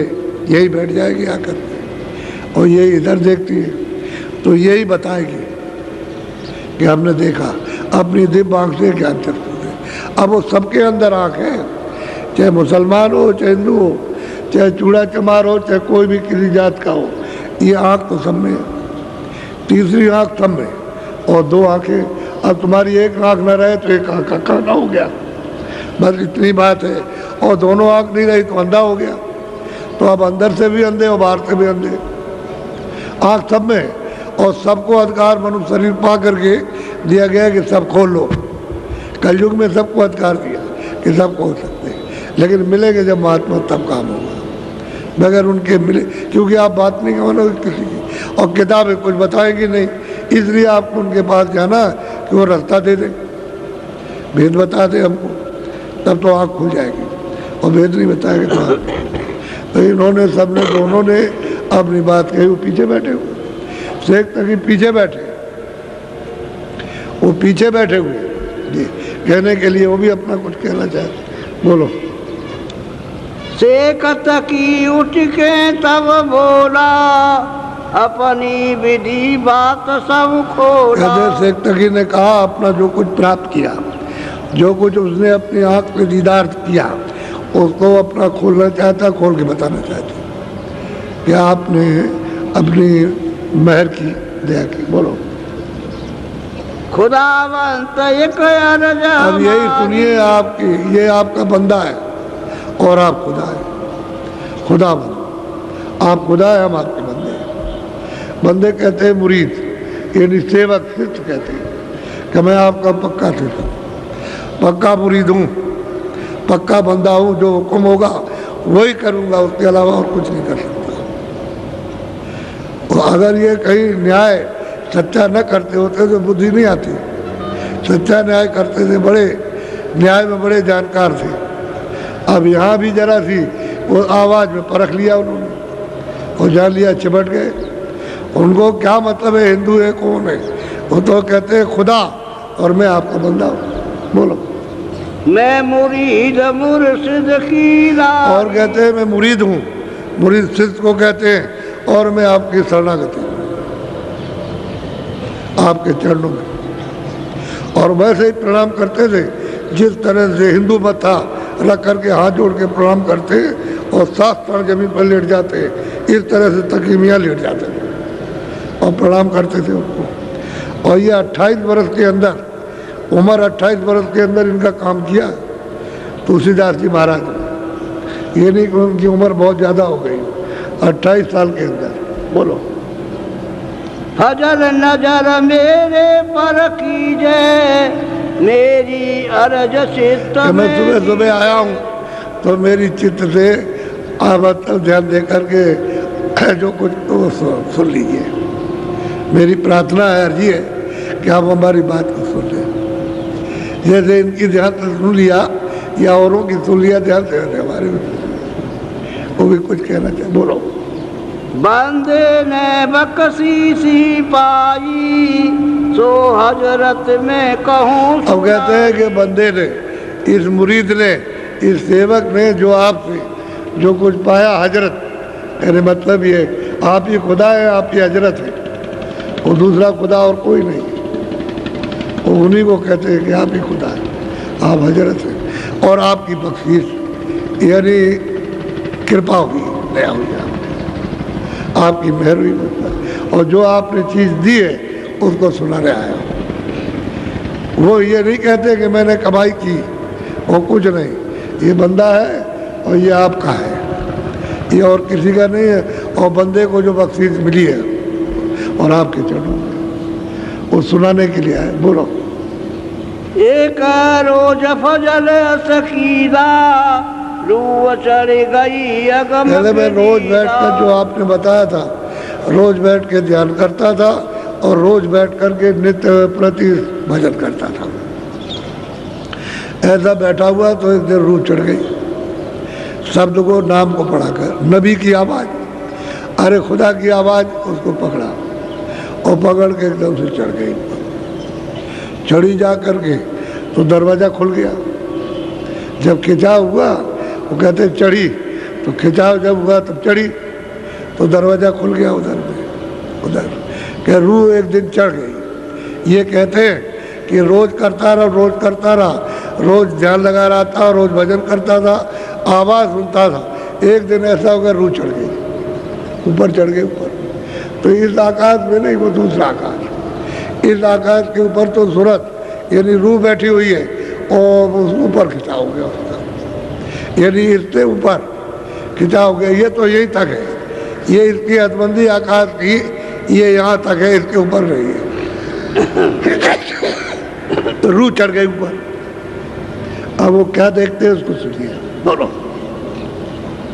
यही बैठ जाएगी आकर के, और ये इधर देखती है तो यही बताएगी कि हमने देखा। अपनी दिव्य आँख से ज्ञान चक्षु है। अब वो सबके अंदर आँख है, चाहे मुसलमान हो, चाहे हिंदू हो, चाहे चूड़ा चमार हो, चाहे कोई भी किसी जात का हो, ये आँख तो सब में है। तीसरी आँख सब में, और दो आँखें। अब तुम्हारी एक आँख न रहे तो एक आँख का काना हो गया, बस इतनी बात है। और दोनों आँख नहीं रही तो अंधा हो गया। तो अब अंदर से भी अंधे और बाहर से भी अंधे, आँख सब में। और सबको अधिकार मनुष्य शरीर पा करके दिया गया कि सब खोल लो। कलयुग में सबको अधिकार दिया कि सब खोल सकते हैं, लेकिन मिलेंगे जब महात्मा तब काम होगा, मगर उनके मिले, क्योंकि आप बात नहीं मानोगे किसी की और किताबें कुछ बताएंगी नहीं। इसलिए आपको उनके पास जाना कि वो रास्ता दे दे, भेद बता दे हमको, तब तो आँख खुल जाएगी। और भेद नहीं बताएंगे तो इन्होंने सबने दोनों ने अपनी बात कही। वो पीछे बैठे हुए शेख तक पीछे बैठे, वो पीछे बैठे हुए जी, कहने के लिए वो भी अपना कुछ कहना चाहते। बोलो। शेख तकी उठ के तब बोला, अपनी विधि बात सब खोला। शेख तकी ने कहा अपना जो कुछ प्राप्त किया, जो कुछ उसने अपनी आँख से दीदार किया, उसको अपना खोलना चाहता, खोल के बताना चाहता कि आपने अपनी मेहर की, दया की। बोलो खुदावंत एक अर्ज अब यही हमारी। सुनिए, आपकी, ये आपका बंदा है और आप खुदा है। खुदा बंद, आप खुदा है, हम आपके बंदे हैं। बंदे कहते हैं मुरीद, यानी सेवक, शिष्य कहते हैं कि मैं आपका पक्का शिष्य, पक्का मुरीद हूँ, पक्का बंदा हूँ, जो हुक्म होगा वही करूँगा, उसके अलावा और कुछ नहीं कर सकता। और अगर ये कहीं न्याय सच्चा न करते होते तो बुद्धि नहीं आती। सच्चा न्याय करते थे, बड़े न्याय में बड़े जानकार थे। अब यहाँ भी जरा सी वो आवाज़ में परख लिया उन्होंने और जान लिया, चिपट गए। उनको क्या मतलब है हिंदू है कौन है, वो तो कहते हैं खुदा और मैं आपका बंदा हूँ। बोलो मैं मुरीद मुर्शिद की राह। और कहते हैं मैं मुरीद हूँ, मुरीद शिष्य को कहते हैं, और मैं आपकी शरणागति हूँ, आपके चरणों में। और वैसे ही प्रणाम करते थे जिस तरह से हिंदू मत था, रख करके हाथ जोड़ के प्रणाम करते और 7 क्षण जमीन पर लेट जाते, इस तरह से तकी मियाँ लेट जाते थे और प्रणाम करते थे उनको। और ये 28 वर्ष के अंदर, उम्र 28 वर्ष के अंदर इनका काम किया तुलसीदास जी महाराज ने। ये नहीं कि उनकी उम्र बहुत ज़्यादा हो गई, 28 साल के अंदर। बोलो फजल नजर मेरे पर कीजे, मेरी अरज चित्त कि मैं सुबह में। सुबह आया हूँ तो मेरी चित्त से आप ध्यान दे करके जो कुछ तो सुन लीजिए। मेरी प्रार्थना है, अर्जी है कि आप हमारी बात को सुन लें। जैसे इनकी ध्यान से सुन लिया या औरों की सुन लिया ध्यान से, हमारे वो भी कुछ कहना चाहिए। बोलो बंदे ने बकसी सी पाई, सो हजरत में कहूँ। अब कहते हैं कि बंदे ने, इस मुरीद ने, इस सेवक ने जो आपसे जो कुछ पाया हजरत, यानी मतलब ये आप ही खुदा है, आप ही हजरत है, वो दूसरा खुदा और कोई नहीं। वो उन्हीं को कहते हैं कि आप ही खुदा है, आप हजरत हैं, और आपकी बख्शीश यानी कृपा हुई, दया हुई, आपकी मेहर हुई, मतलब। और जो आपने चीज़ दी है उसको सुनाने आया। वो ये नहीं कहते कि मैंने कमाई की, वो कुछ नहीं, ये बंदा है और ये आपका है, ये और किसी का नहीं है। और बंदे को जो बख्शीश मिली है और आपके चरणों में, वो सुनाने के लिए आए। बोलो एक रोज फजल सकीदा, रूह चढ़ गई अगम। पहले मैं रोज बैठ कर, जो आपने बताया था, रोज बैठ के ध्यान करता था और रोज बैठ कर के नित्य प्रति भजन करता था। ऐसा बैठा हुआ तो एक दिन रूह चढ़ गई, शब्द को, नाम को पढ़ाकर, नबी की आवाज़, अरे खुदा की आवाज़, उसको पकड़ा और पकड़ के एकदम से चढ़ गई। चढ़ी जा कर के तो दरवाज़ा खुल गया। जब खिंचाव हुआ, वो कहते चढ़ी, तो खिंचाव जब हुआ तब चढ़ी, तो दरवाज़ा खुल गया उधर में, उधर कि रूह एक दिन चढ़ गई। ये कहते हैं कि रोज़ करता रहा, रोज़ करता रहा, रोज़ ध्यान लगा रहा था, रोज़ भजन करता था, आवाज़ सुनता था। एक दिन ऐसा होगा रूह चढ़ गई, ऊपर चढ़ गई ऊपर। तो इस आकाश में नहीं, वो दूसरा आकाश, इस आकाश के ऊपर तो सूरत यानी रूह बैठी हुई है और उस ऊपर खिंचा हो गया उसका, यानी इससे ऊपर खिंचा हो गया। ये तो यही तक है, ये इसकी हदबंदी आकाश की, ये यहाँ तक है, इसके ऊपर नहीं है। तो रूह चढ़ गई ऊपर। अब वो क्या देखते हैं उसको सुनिए। बोलो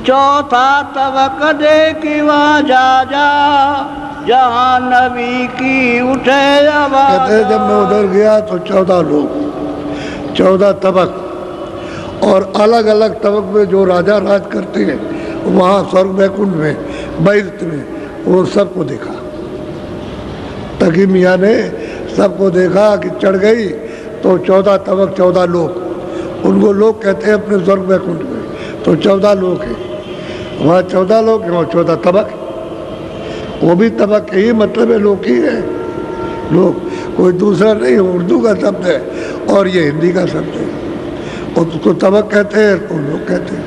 चौथा तबक दे कि वहाँ जा जहाँ नबी की उठे आवाज़। कहते हैं जब मैं उधर गया तो 14 लोग, 14 तबक, और अलग अलग तबक में जो राजा राज करते हैं वहाँ स्वर्ग वैकुंठ में, बैत में, वो सबको देखा। तकी मियाँ ने सबको देखा कि चढ़ गई तो 14 तबक, 14 लोग, उनको लोग कहते हैं अपने स्वर्ग वैकुंठ में। तो 14 लोग हैं वहाँ, 14 लोग हैं, वहाँ 14 तबक, वो भी तबक ही मतलब है, लोग ही है, लोग, कोई दूसरा नहीं, उर्दू का शब्द है और ये हिंदी का शब्द है। और उसको तबक कहते हैं, तो लोग कहते हैं।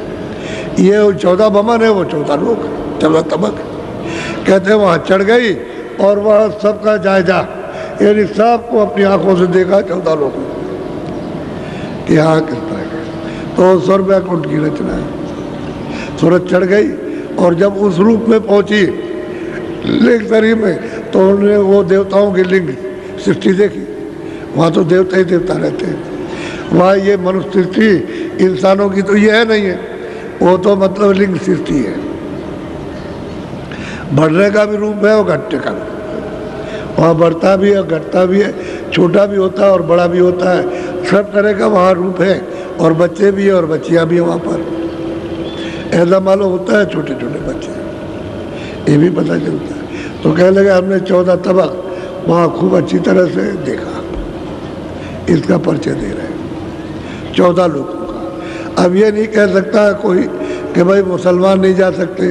ये 14 भवन है, वो 14 लोग, 14 तबक कहते हैं। वहाँ चढ़ गई और वह सबका जायजा, यानी सबको अपनी आंखों से देखा 14 लोगों कि हाँ किस तरह के। तो स्वर्ग वैकुंठ की रचना है। सूरज चढ़ गई और जब उस रूप में पहुंची लिंग शरीर में, तो उन्होंने वो देवताओं की लिंग सृष्टि देखी। वहाँ तो देवता ही देवता रहते हैं, वहाँ ये मनुष्य सृष्टि इंसानों की तो ये है नहीं है, वो तो मतलब लिंग सृष्टि है। बढ़ने का भी रूप है और घटने का भी। वहाँ बढ़ता भी है, घटता भी है, छोटा भी होता है और बड़ा भी होता है, सब तरह का वहाँ रूप है। और बच्चे भी है और बच्चियाँ भी है वहाँ पर। ऐसा मालूम होता है छोटे छोटे बच्चे, ये भी पता चलता है। तो कहने लगे हमने 14 तबक वहाँ खूब अच्छी तरह से देखा। इसका परिचय दे रहे हैं 14 लोगों का। अब ये नहीं कह सकता कोई कि भाई मुसलमान नहीं जा सकते,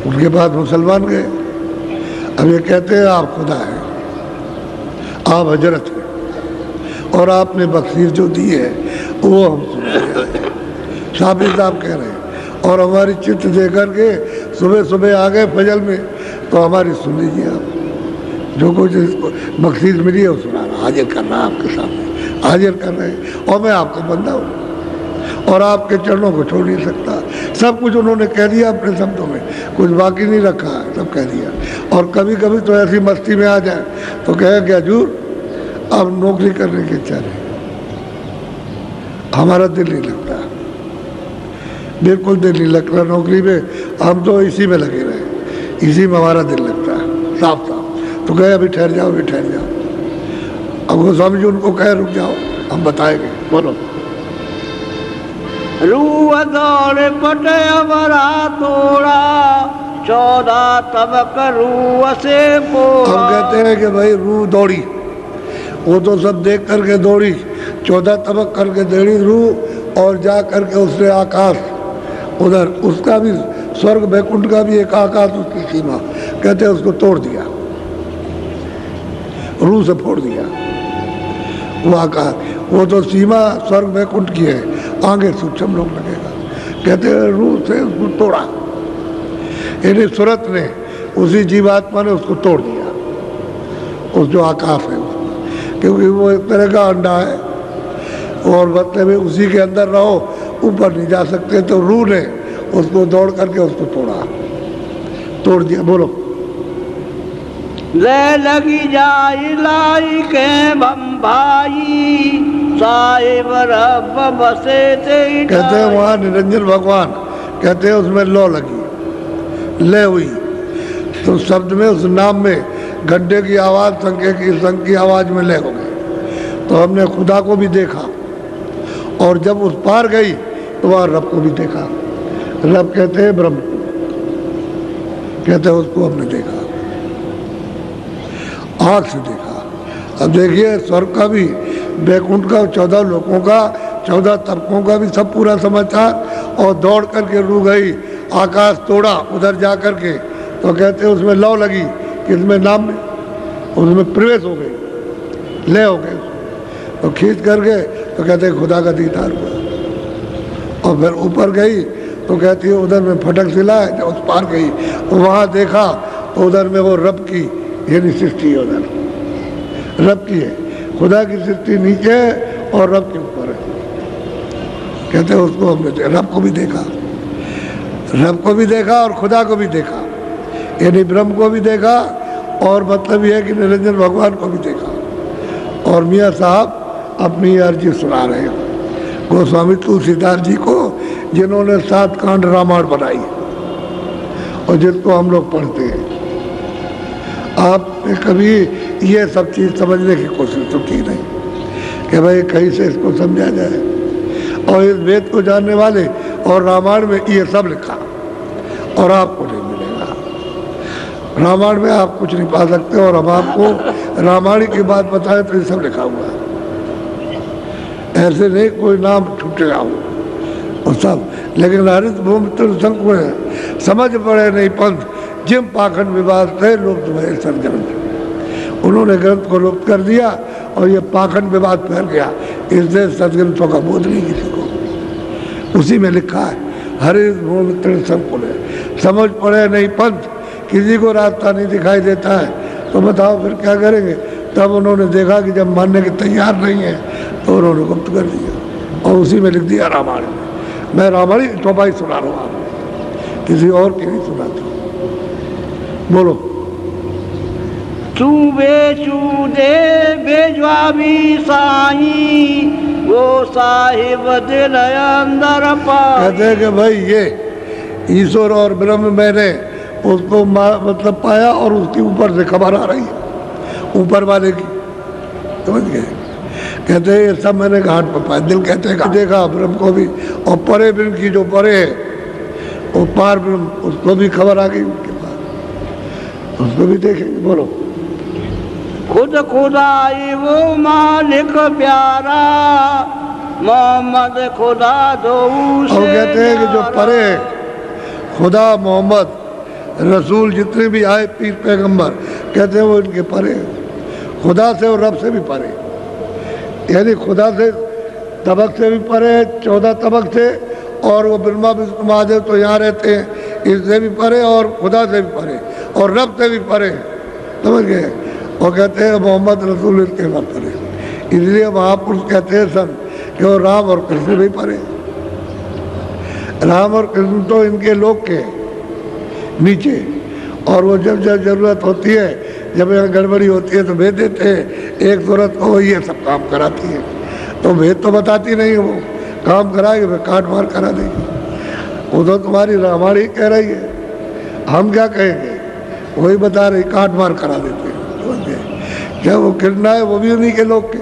उनके पास मुसलमान गए। अब ये कहते हैं आप खुदा हैं, आप हजरत हैं, और आपने बख्शीश जो दी है वो हम सुन रहे हैं। साबिर साहब कह रहे हैं, और हमारी चित्त दे करके सुबह सुबह आ गए फजल में, तो हमारी सुन लीजिए आप। जो कुछ बख्शीश मिली है वो सुना रहा, हाजिर कर रहा आपके सामने, हाजिर कर रहे हैं। और मैं आपका बंदा हूँ और आपके चरणों को छोड़ नहीं सकता। सब कुछ उन्होंने कह दिया अपने शब्दों में, कुछ बाकी नहीं रखा, सब कह दिया। और कभी कभी तो ऐसी मस्ती में आ जाए तो कहे कि हजूर अब नौकरी करने की इच्छा नहीं, हमारा दिल नहीं लगता, बिल्कुल दिल नहीं लगता नौकरी में, हम तो इसी में लगे रहे, इसी में हमारा दिल लगता है साफ साफ। तो कहे अभी ठहर जाओ, अभी ठहर जाओ। अब गोस्वामी जी उनको कहे रुक जाओ, हम बताएंगे, बोलो। रूह दौड़ पटे अमरा तोड़ा, 14 तबक रूह से पोड़ा। हम कहते हैं कि भाई रूह दौड़ी, वो तो सब देख करके दौड़ी, 14 तबक करके दौड़ी रूह, और जा करके उसने आकाश उधर, उसका भी स्वर्ग वैकुंठ का भी एक आकाश उसकी सीमा, कहते हैं उसको तोड़ दिया, रूह से फोड़ दिया वो आकाश। वो तो सीमा स्वर्ग वैकुंठ की है, आगे सूक्ष्म लोग लगेगा। कहते हैं रूह से उसको तोड़ा, यानी सूरत ने, उसी जीवात्मा ने उसको तोड़ दिया, उस जो आकाश है, क्योंकि वो एक तरह का अंडा है और मतलब उसी के अंदर रहो, ऊपर नहीं जा सकते। तो रूह ने उसको दौड़ करके उसको तोड़ दिया। बोलो। ले लगी जाई लाई के बम्बाई, साहिब रब बसे ते। कहते हैं वहाँ निरंजन भगवान, कहते हैं उसमें लौ लगी, ले हुई। तो शब्द में, उस नाम में घंटे की आवाज़, संख की आवाज़ में ले हो गई। तो हमने खुदा को भी देखा, और जब उस पार गई तो वहाँ रब को भी देखा। रब कहते हैं ब्रह्म, कहते हैं उसको हमने देखा, आँख से देखा। अब देखिए स्वर्ग का भी, वैकुंठ का, 14 लोगों का, 14 तबकों का भी सब पूरा समाचार। और दौड़ करके रू गई, आकाश तोड़ा उधर जा करके, तो कहते हैं उसमें लौ लगी, किसमें नाम में, उसमें प्रवेश हो गई, ले हो गए। तो खींच करके तो कहते हैं खुदा का दीदार हुआ। और फिर ऊपर गई तो कहती है उधर में फटक सिला है, जब उस पार गई तो वहाँ देखा तो उधर में वो रब की यानी सृष्टि है, उधर रब की है। खुदा की सृष्टि नीचे है और रब के ऊपर है। कहते हैं उसको हमने रब को भी देखा, रब को भी देखा और खुदा को भी देखा, यानी ब्रह्म को भी देखा, और मतलब यह है कि निरंजन भगवान को भी देखा। और मियाँ साहब अपनी अर्जी सुना रहे हैं गोस्वामी तुलसीदास जी को, जिन्होंने 7 कांड रामायण बनाई और जिसको हम लोग पढ़ते हैं। आपने कभी ये सब चीज़ समझने की कोशिश तो की नहीं कि भाई कहीं से इसको समझा जाए। और इस वेद को जानने वाले और रामायण में ये सब लिखा, और आपको नहीं मिलेगा। रामायण में आप कुछ नहीं पा सकते, और हम आपको रामायण की बात बताएं तो ये सब लिखा हुआ है। ऐसे नहीं कोई नाम छूटेगा हो और सब। लेकिन हरित भूमि संक में समझ पड़े नहीं पंथ, जिम पाखंड विवाद थे लोग तुम्हारे सर ग्रंथ। उन्होंने ग्रंथ को लुप्त कर दिया और ये पाखंड विवाद फैल गया, इसलिए सदग्रंथों का बोध नहीं किसी को। उसी में लिखा है हरि मूल तृण संकुल है, समझ पड़े नहीं पंथ, किसी को रास्ता नहीं दिखाई देता है, तो बताओ फिर क्या करेंगे। तब उन्होंने देखा कि जब मानने के तैयार नहीं है तो उन्होंने गुप्त कर दिया और उसी में लिख दिया रामायण में। मैं रामायण की चौपाई सुना रहा हूँ आपको, किसी और की नहीं सुनाता। बोलो। तू बेचू दे बेजवाबी साई, वो साहिब दिल अंदर पाई। कहते हैं कि भाई ये ईश्वर और ब्रह्म मैंने उसको मतलब पाया और उसके ऊपर से खबर आ रही है, ऊपर वाले की, समझ गए। कहते हैं ये सब मैंने घाट पर पाया। दिल कहते हैं देखा ब्रह्म को भी, और परे ब्रह्म की जो परे है वो पार ब्रह्म, उसको भी खबर आ गई उनके पास, उसको भी देखेंगे। बोलो। खुद खुदाई वो मालिक प्यारा, मोहम्मद खुदा दो। और कहते हैं कि जो परे है, खुदा मोहम्मद रसूल जितने भी आए पीर पैगंबर, कहते हैं वो इनके परे है, खुदा से और रब से भी परे, यानी खुदा से तबक से भी परे है, 14 तबक से, और वो ब्रह्मा विष्णु महादेव तो यहाँ रहते हैं, इससे भी परे और खुदा से भी परे और रब से भी परे, समझ गए। और कहते हैं मोहम्मद रसूल इनके परे, इसलिए महापुरुष कहते हैं सन कि वो राम और कृष्ण भी परे। राम और कृष्ण तो इनके लोक के नीचे, और वो जब जब जरूरत होती है, जब यहाँ गड़बड़ी होती है तो भेज देते हैं एक सूरत को, ये सब काम कराती है। तो भेद तो बताती नहीं है, वो काम कराएगी, फिर काट मार करा देगी। वो तो तुम्हारी रामायण ही कह रही है, हम क्या कहेंगे, वही बता रही, काट मार करा देते हैं। क्या वो कृष्ण आए, वो भी उन्हीं के लोग के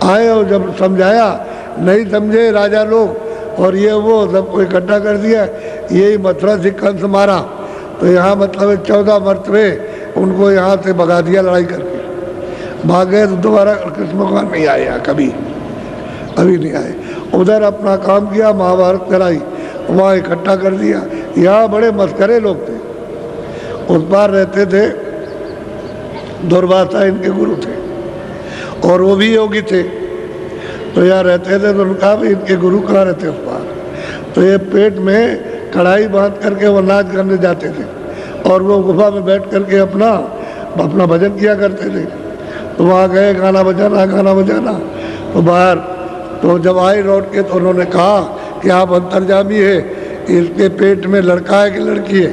आए, और जब समझाया नहीं समझे राजा लोग, और ये वो सबको इकट्ठा कर दिया, यही मथुरा से कंस मारा, तो यहाँ मतलब 14 मरतबे उनको यहाँ से भगा दिया लड़ाई करके, भाग गए। तो दोबारा कृष्ण भगवान नहीं आए यहाँ कभी, अभी नहीं आए। उधर अपना काम किया, महाभारत कराई, वहाँ इकट्ठा कर दिया। यहाँ बड़े मस्करे लोग थे, उस पार रहते थे दुर्वासा इनके गुरु थे, और वो भी योगी थे, तो यहाँ रहते थे। तो उनका भी इनके गुरु कहाँ रहते उस पार, तो ये पेट में कढ़ाई बांध करके वो नाच करने जाते थे, और वो गुफा में बैठ करके अपना भजन किया करते थे। तो वहाँ गए, गाना बजाना, तो बाहर, तो जब आए लौट के, तो उन्होंने कहा कि आप अंतर्जामी है, इसके पेट में लड़का है कि लड़की है।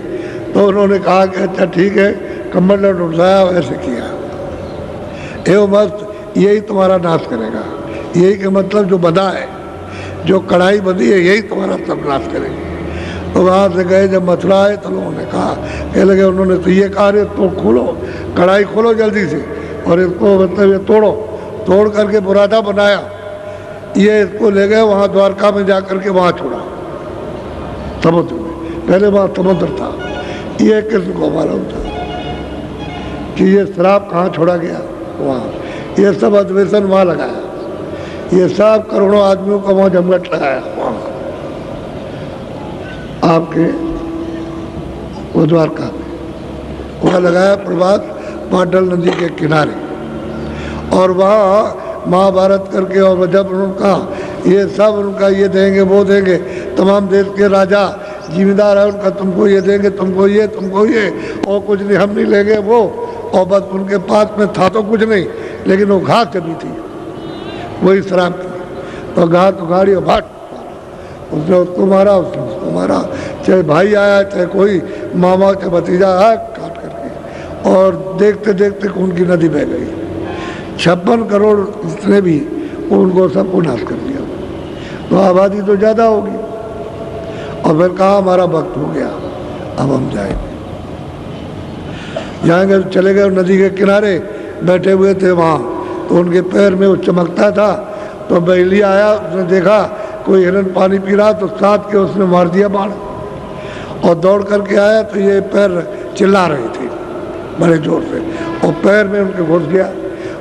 तो उन्होंने कहा कि अच्छा ठीक है, कम्बल उठाया, वैसे किया, एवं मस्त यही तुम्हारा नाश करेगा, यही के मतलब जो बंधा है, जो कढ़ाई बंधी है, यही तुम्हारा सब नाश करेगी। तो वहाँ से गए, जब मथुरा आए तो लोगों ने कहा, कह लगे, उन्होंने तो ये कहा, तो खोलो कढ़ाई, खोलो जल्दी से, और इसको मतलब ये तोड़ करके बुरादा बनाया, ये इसको ले गए वहाँ द्वारका में जा करके वहाँ छोड़ा समुद्र में। पहले वहाँ समुद्र था, ये कृष्ण को मालूम था कि ये शराब कहाँ छोड़ा गया, वहाँ ये सब अधिवेशन वहाँ लगाया, ये सब करोड़ों आदमियों का वहाँ जमघट लगाया, वहाँ आपके वो द्वारका में वहाँ लगाया प्रभात पाटल नदी के किनारे। और वहाँ महाभारत करके, और जब उनका ये सब उनका ये देंगे वो देंगे, तमाम देश के राजा जिम्मेदार है उनका, तुमको ये देंगे, तुमको ये, और कुछ नहीं, हम नहीं लेंगे वो। और बस उनके पास में था तो कुछ नहीं, लेकिन वो घास कभी थी, वही शराब थी। तो घास उखाड़ी और भाट, उसने उसको मारा, उसने उसको मारा, चाहे भाई आया, चाहे कोई मामा चाहे भतीजा आया, काट करके, और देखते देखते खून की नदी बह गई। 56 करोड़ जितने भी, उनको सबको नाश कर दिया। तो आबादी तो ज़्यादा होगी। और फिर कहा हमारा वक्त हो गया, अब हम जाएंगे। जाएंगे तो चले गए नदी के किनारे, बैठे हुए थे वहाँ, तो उनके पैर में वो चमकता था। तो बैली आया, उसने देखा कोई हिरन पानी पी रहा, तो साथ के उसने मार दिया बाण, और दौड़ करके आया तो ये पैर चिल्ला रही थी बड़े जोर से, और पैर में उनके घुस गया,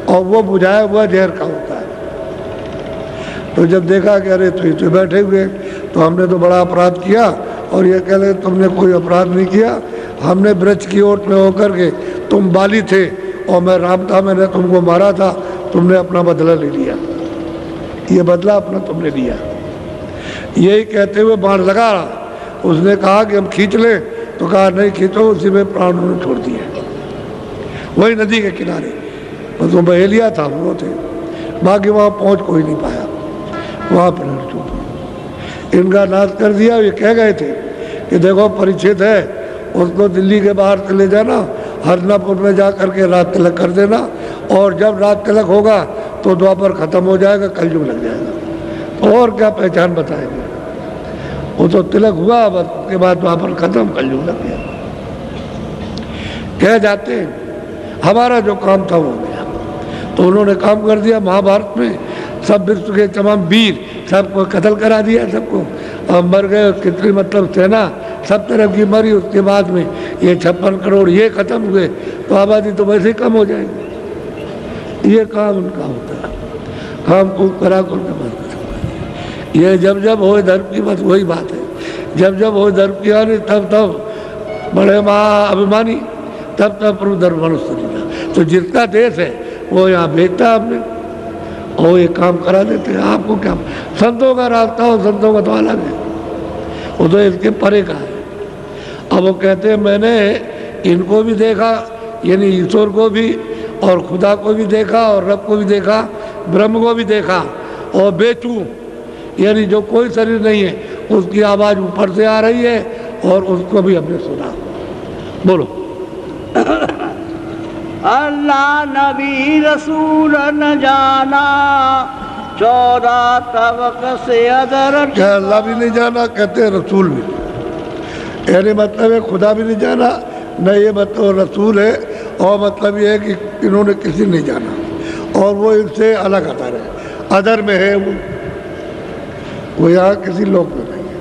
और वो बुझाया हुआ जहर का होता है। तो जब देखा कि अरे तो ये तो बैठे हुए, तो हमने तो बड़ा अपराध किया, और ये कह रहे तुमने कोई अपराध नहीं किया, हमने ब्रज की ओट में होकर के, तुम बाली थे और मैं राम था, मैंने तुमको मारा था, तुमने अपना बदला ले लिया, ये बदला अपना तुमने लिया। यही कहते हुए बाण लगा रहा। उसने कहा कि हम खींच लें, तो कहा नहीं खींचो, उसी में प्राण उन्होंने छोड़ दिए। वही नदी के किनारे बस वो बहेलिया था, वो थे, बाकी वहाँ पहुँच कोई नहीं पाया, वहाँ पर लड़की इनका नाश कर दिया। ये कह गए थे कि देखो परिचित है, उसको दिल्ली के बाहर चले जाना, हरनापुर में जा करके रात तिलक कर देना, और जब रात तिलक होगा तो द्वापर खत्म हो जाएगा, कलयुग लग जाएगा, तो और क्या पहचान बताएंगे। वो तो तिलक हुआ, बस उसके बाद द्वापर खत्म, कलयुग लग गया। कह जाते हैं हमारा जो काम था वो हो गया। तो उन्होंने काम कर दिया। महाभारत में सब विश्व के तमाम वीर सबको कत्ल करा दिया, सबको मर गए। कितनी मतलब सेना सब तरफ की मरी। उसके बाद में ये 56 करोड़ ये खत्म हुए, तो आबादी तो वैसे ही कम हो जाएगी। ये काम उनका होता है, काम को करा कर के। ये जब जब हो धर्म की, बस वही बात है, जब जब हो धर्म की हानि तब तब बड़े महाअभिमानी, तब तब प्रभु धर्म मनुष्य। तो जितना देश है वो यहाँ भेजता है आपने, और ये काम करा देते हैं। आपको क्या, संतों का रास्ता हो, संतों का तो अलग है, वो तो इसके परे का है। अब वो कहते हैं मैंने इनको भी देखा, यानी ईश्वर को भी और खुदा को भी देखा, और रब को भी देखा, ब्रह्म को भी देखा, और बेचू यानी जो कोई शरीर नहीं है उसकी आवाज़ ऊपर से आ रही है, और उसको भी हमने सुना। बोलो। अल्लाह नबी रसूल न जाना, 14 तबक से अदर। क्या अल्लाह भी नहीं जाना, कहते हैं रसूल भी, यानी मतलब है खुदा भी नहीं जाना, न ये मतलब रसूल है, और मतलब ये है कि इन्होंने किसी नहीं जाना, और वो इनसे अलग आता रहे, अदर में है वो यहाँ किसी लोक में नहीं है,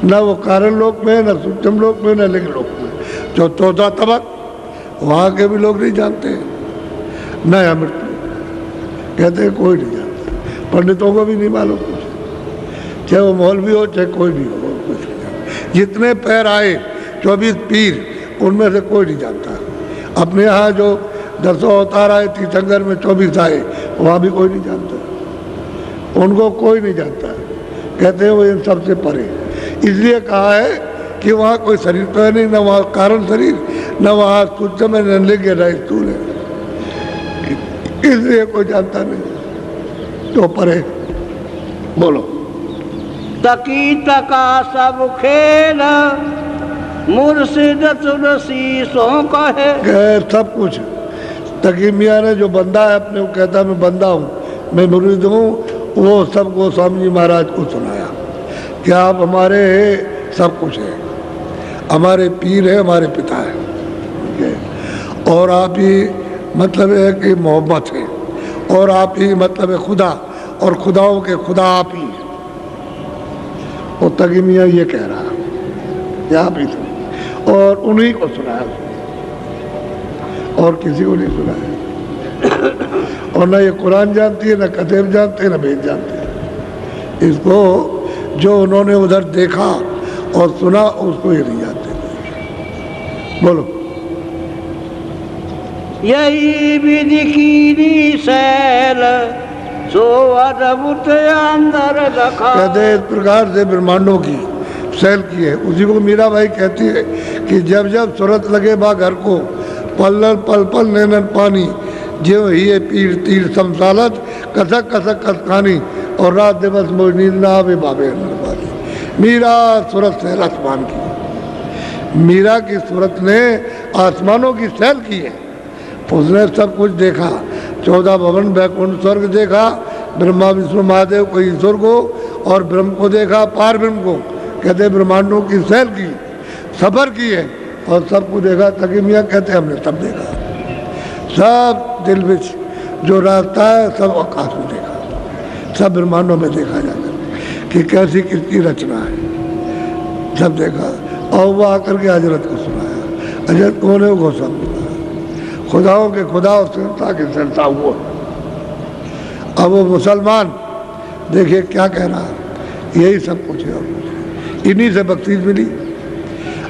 न वो कारण लोक में, न सूक्ष्म लोक में, न लिंग लोक में। जो 14 तबक वहाँ के भी लोग नहीं जानते, न अमृत कहते हैं कोई नहीं जानता, पंडितों को भी नहीं मालूम कुछ, चाहे वो मौलवी हो चाहे कोई भी हो, कुछ नहीं जानता। जितने पैर आए 24 पीर, उनमें से कोई नहीं जानता। अपने यहाँ जो 10 अवतार आए तीर्थंकर में 24 आए, वहाँ भी कोई नहीं जानता, उनको कोई नहीं जानता। कहते हैं वो इन सबसे परे। इसलिए कहा है कि वहाँ कोई शरीर तो है नहीं, न वहाँ कारण शरीर, न वहाँ सूक्ष्म है, न लिंग है, न स्थूल है, इसलिए कोई जानता नहीं, तो परे। बोलो। तकी तका सब खेल, मुर्शिद तुलसी सो कहे। सब कुछ तकी मियाँ ने जो बंदा है अपने, वो कहता मैं बंदा हूँ, मैं मुरीद हूँ, वो सब गोस्वामी जी महाराज को सुनाया कि आप हमारे सब कुछ है, हमारे पीर है, हमारे पिता है, और आप ही मतलब है कि मोहब्बत है, और आप ही मतलब है खुदा, और खुदाओं के खुदा आप ही। और तकी मियाँ ये कह रहा है, आप ही थे, और उन्हीं को सुनाया, और किसी को नहीं सुनाया। और न ये कुरान जानती है, न कतेब जानते हैं, न वेद जानते हैं। इसको जो उन्होंने उधर देखा और सुना उसको ये नहीं जानते। बोलो। यही विधि कीनी सैल, सो अद्भुत अंदर रखा। कहते इस प्रकार से ब्रह्मांडों की सैल की है। उसी को मीरा भाई कहती है कि जब जब सूरत लगे बा घर को, पल्लल पल पल नैनन पानी, जो ही पीर तीर समसालत, कसक कसक कसखानी, और रात दिवस मोह नींद ना आवे बाबे बानी। मीरा सूरत सैल आसमान की, मीरा की सूरत ने आसमानों की सैल की है। उसने सब कुछ देखा, 14 भवन बैकुंठ स्वर्ग देखा, ब्रह्मा विष्णु महादेव को ईश्वर को, और ब्रह्म को देखा, पार ब्रह्म को। कहते ब्रह्मांडों की सैर की, सफर की है, और सबको देखा। तकी मियाँ कहते हमने सब देखा, सब दिल में जो रास्ता है सब आकाश में देखा, सब ब्रह्मांडों में देखा जाता है कि कैसी किसकी रचना है, सब देखा। और वो आकर के हजरत को सुनाया। हजरत कौन है? वो गोस्वामी खुदाओं के खुदा और संता के संता हुआ। अब वो मुसलमान देखिए क्या कह रहा है, यही सब कुछ है, इन्हीं से बख्शीश मिली।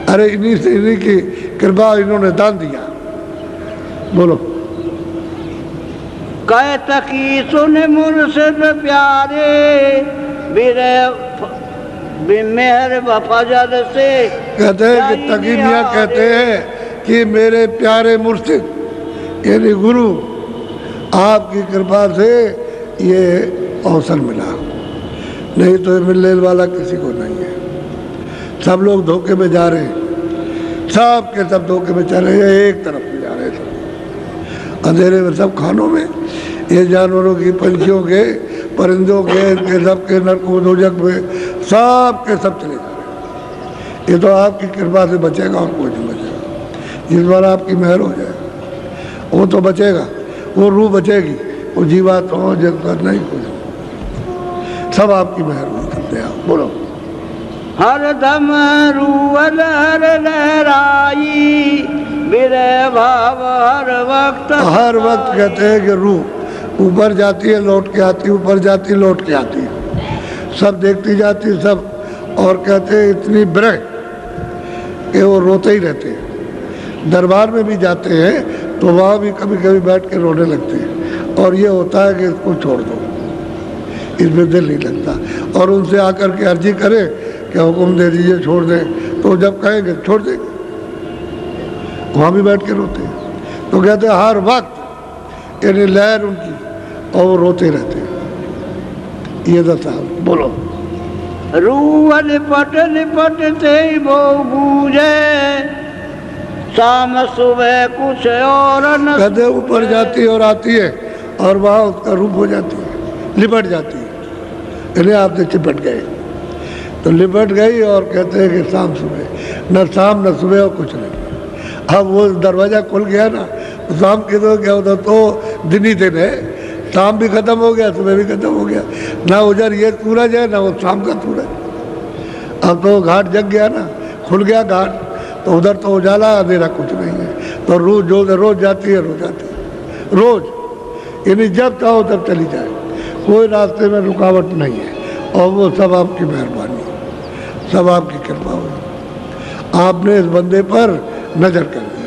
अरे इन्हीं से, इन्हीं की कृपा इन्होंने दान दिया। बोलो। कह तकी सुन मुर्शिद प्यारे मेहर फजल से। कहते हैं कि तकी मियाँ कहते हैं कि मेरे प्यारे मुर्शिद यानी गुरु आपकी कृपा से ये अवसर मिला, नहीं तो ये मिलने वाला किसी को नहीं है। सब लोग धोखे में जा रहे हैं, सब के सब धोखे में चले गए, एक तरफ में जा रहे सब अंधेरे में, सब खानों में, ये जानवरों की, पंछियों के, परिंदों के सब के नरकों दोजख में सब के सब चले जा रहे। ये तो आपकी कृपा से बचेगा और कोई नहीं बचेगा। जिस बार आपकी मेहर हो जाए वो तो बचेगा, वो रूह बचेगी, वो जीवात्मा जिनका नहीं कुछ, सब आपकी मेहर हो सकते हैं। बोलो हर दम रूअल हर लहराई बिरे भाव हर वक्त कहते हैं कि रूह ऊपर जाती है लौट के आती, ऊपर जाती लौट के आती, सब देखती जाती सब, और कहते हैं इतनी विरह कि वो रोते ही रहते हैं। दरबार में भी जाते हैं तो वहाँ भी कभी कभी बैठ के रोने लगते हैं, और ये होता है कि इसको छोड़ दो, इसमें दिल नहीं लगता। और उनसे आकर के अर्जी करे कि हुक्म दे दीजिए छोड़ दें, तो जब कहेंगे छोड़ देंगे, वहाँ भी बैठ के रोते हैं। तो कहते हैं हर वक्त यानी लहर उनकी, और वो रोते रहते हैं। ये दशा बोलो रूह लिपट लिपट से वो बूझे शाम सुबह कुछ और न। कहते ऊपर जाती है और आती है, और वहाँ उसका रूप हो जाती है, लिपट जाती है, यानी आपसे चिपट गए तो लिपट गई। और कहते हैं कि शाम सुबह, न शाम न सुबह और कुछ नहीं। अब वो दरवाज़ा खुल गया ना, तो शाम के तो क्या होता, तो दिन ही दिन है, शाम भी ख़त्म हो गया, सुबह भी ख़त्म हो गया, ना उधर ये सूरज है ना वो शाम का सूरज। अब तो घाट जग गया ना, खुल गया घाट, तो उधर तो उजाला अंधेरा कुछ नहीं है। तो रोज़ जाती है, रोज़ आती है, रोज़, यानी जब चाहो तब चली जाए, कोई रास्ते में रुकावट नहीं है। और वो सब आपकी मेहरबानी, सब आपकी कृपा हुई। आपने इस बंदे पर नजर कर दी,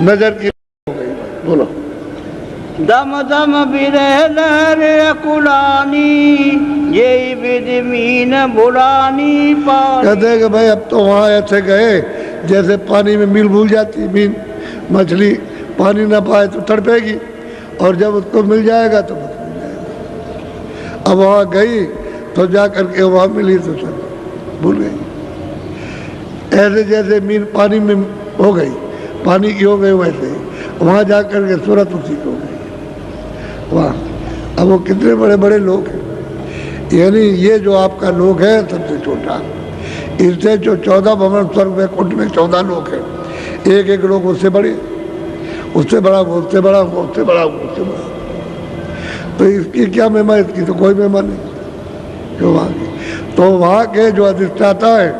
नजर की हो गई। बोलो दम दम बिरह लहर अकुलानी ये विधि मीन बुलानी पानी। कहते हैं कि भाई अब तो वहाँ ऐसे गए जैसे पानी में मील भूल जाती, मीन मछली पानी ना पाए तो तड़पेगी, और जब उसको मिल जाएगा तो बस मिल जाएगा। अब वहाँ गई तो जा करके वहाँ मिली तो सब भूल गई। ऐसे जैसे मीन पानी में हो गई, पानी की हो गई, वैसे ही वहाँ जा कर के सूरत उसी की हो गई। वाह, अब वो कितने बड़े बड़े लोग हैं, यानी ये जो आपका लोग है सबसे छोटा, इससे जो 14 भवन स्वर्ग में कुंड में 14 लोग हैं, एक एक लोग उससे बड़े, उससे बड़ा, उससे बड़ा, उससे बड़ा, उससे बड़ा। तो इसकी क्या महिमा, इसकी तो कोई महिमा नहीं जो वहाँ की। तो वहाँ के जो अधिष्ठाता है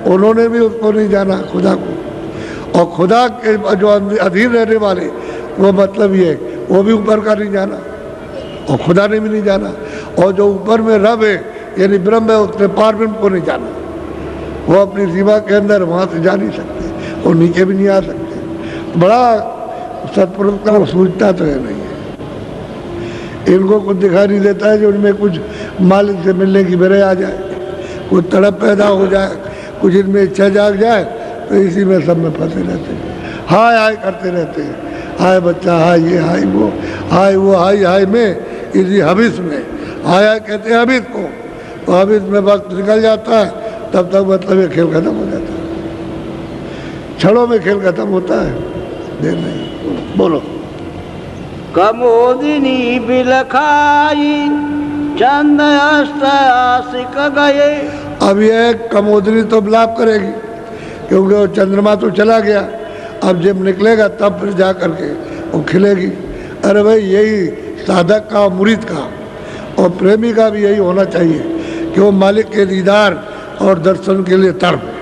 उन्होंने भी उसको नहीं जाना, खुदा को, और खुदा के जो अधीन रहने वाले, वो मतलब ये वो भी ऊपर का नहीं जाना, और खुदा ने भी नहीं जाना। और जो ऊपर में रब है यानी ब्रह्म है, उसने पार ब्रह्म को नहीं जाना, वो अपनी सीमा के अंदर वहाँ से जा नहीं सकते, और नीचे भी नहीं आ सकते। बड़ा सत्पुरुष का सूझता तो है नहीं है, इनको कुछ दिखाई नहीं देता है जो उनमें कुछ मालिक से मिलने की बेरे आ जाए, कुछ तड़प पैदा हो जाए, कुछ इनमें इच्छा जाग जाए, तो इसी में सब में फंसे रहते हैं, हाय हाय करते रहते हैं, हाय बच्चा, हाय ये, हाय वो, हाय वो, हाय हाय में, इसी हबिस में, हाय हाय कहते हैं हबिस को, तो हबिस में वक्त निकल जाता है, तब तक मतलब ये खेल खत्म हो जाता है, क्षणों में खेल खत्म होता है, देर नहीं। बोलो कमोदिनी बिलखाई चंद हस्त आशिक गए। अब ये कमोदनी तो विलाप करेगी, क्योंकि वो चंद्रमा तो चला गया, अब जब निकलेगा तब फिर जा करके वो खिलेगी। अरे भाई यही साधक का, मुरीद का और प्रेमी का भी यही होना चाहिए कि वो मालिक के दीदार और दर्शन के लिए तड़पे।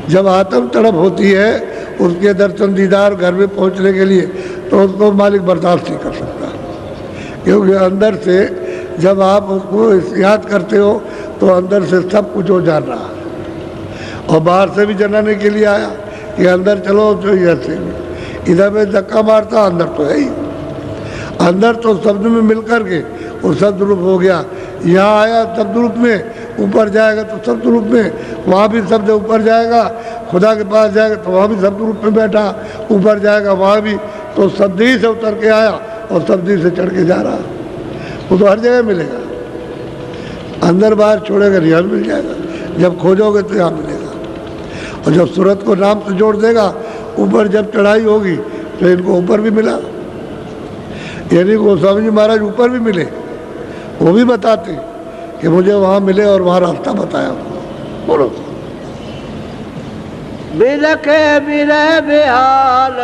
जब आत्म तड़प होती है उसके दर्शन दीदार घर में पहुंचने के लिए, तो उसको मालिक बर्दाश्त नहीं कर सकता, क्योंकि अंदर से जब आप उसको याद करते हो तो अंदर से सब कुछ हो जा रहा है, और बाहर से भी जनाने के लिए आया कि अंदर चलो, तो ऐसे इधर में धक्का मारता, अंदर तो है ही। अंदर तो शब्द में मिल कर के वो शब्द रूप हो गया, यहाँ आया शब्द रूप में, ऊपर जाएगा तो शब्द रूप में, वहाँ भी शब्द ऊपर जाएगा, खुदा के पास जाएगा तो वहाँ भी शब्द रूप में बैठा, ऊपर जाएगा वहाँ भी, तो शब्द ही से उतर के आया और शब्द ही से चढ़ के जा रहा। वो तो हर जगह मिलेगा, अंदर बाहर छोड़ेगा रियल मिल जाएगा, जब खोजोगे तो यहाँ मिलेगा। और जब सूरत को नाम से जोड़ देगा, ऊपर जब चढ़ाई होगी तो इनको ऊपर भी मिला, यानी गोस्वामी जी महाराज ऊपर भी मिले, वो भी बताते कि मुझे वहाँ मिले और वहाँ रास्ता बताया। बोलो। बिरखे बिरह बेहाल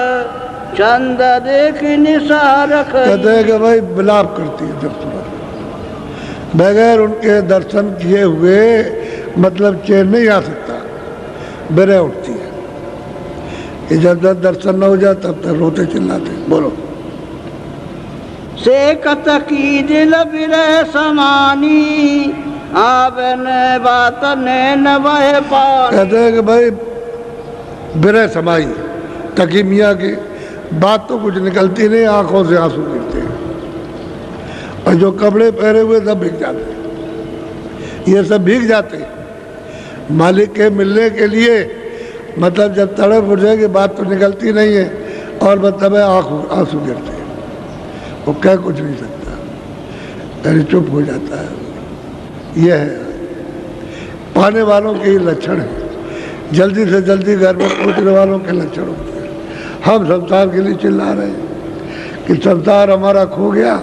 चंद देख निसार कहते हैं कि भाई विलाप करती है जब सूरत, बगैर उनके दर्शन किए हुए मतलब चैन नहीं आ सकता, बिरह उठती है कि जब तक दर्शन न हो जाए तब तक रोते चिल्लाते। बोलो। से कत की दिल बिरह समानी आवे न बात नैन बह पानी। कहते हैं कि भाई बिरह समाई तकी मियाँ की बात तो कुछ निकलती नहीं, आंखों से आंसू गिरते हैं, और जो कपड़े पहने हुए सब भीग जाते हैं, ये सब भीग जाते हैं मालिक के मिलने के लिए। मतलब जब तड़प उठ जाएगी बात तो निकलती नहीं है, और मतलब है आंसू गिरते हैं, वो कह कुछ नहीं सकता, यानी चुप हो जाता है। यह है पाने वालों के लक्षण है, जल्दी से जल्दी घर में पहुँचने वालों के लक्षण होते हैं। हम संसार के लिए चिल्ला रहे हैं कि संसार हमारा खो गया,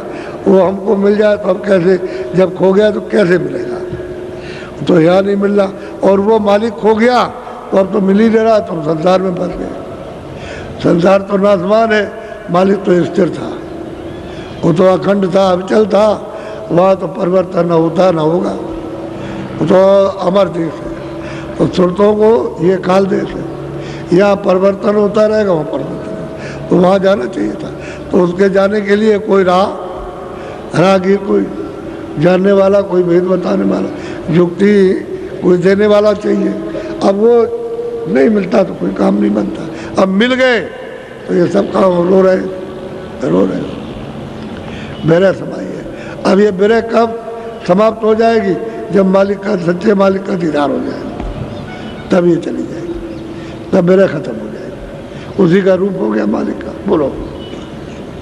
वो हमको मिल जाए तो हम कैसे, जब खो गया तो कैसे मिलेगा, तो यहाँ नहीं मिल रहा, और वो मालिक खो गया तो अब तो मिल ही नहीं रहा, तो हम संसार में फंस गए। संसार तो नासमान है, मालिक तो स्थिर था, वो तो अखंड था, अविचल था, वहाँ तो परिवर्तन न होता न होगा, वो तो अमर देश है। तो सुरतों को ये काल देश है, यहाँ परिवर्तन होता रहेगा, वहाँ परिवर्तन, तो वहाँ जाना चाहिए था। तो उसके जाने के लिए कोई राहगीर, कोई जानने वाला, कोई भेद बताने वाला, युक्ति कोई देने वाला चाहिए। अब वो नहीं मिलता तो कोई काम नहीं बनता। अब मिल गए तो ये सब काम रो रहे। बिरह समाई है। अब ये बिरह कब समाप्त हो जाएगी? जब मालिक का, सच्चे मालिक का दीदार हो जाएगा, तब ये चली जाएगी, तब बिरह खत्म हो जाएगी, उसी का रूप हो गया मालिक का। बोलो।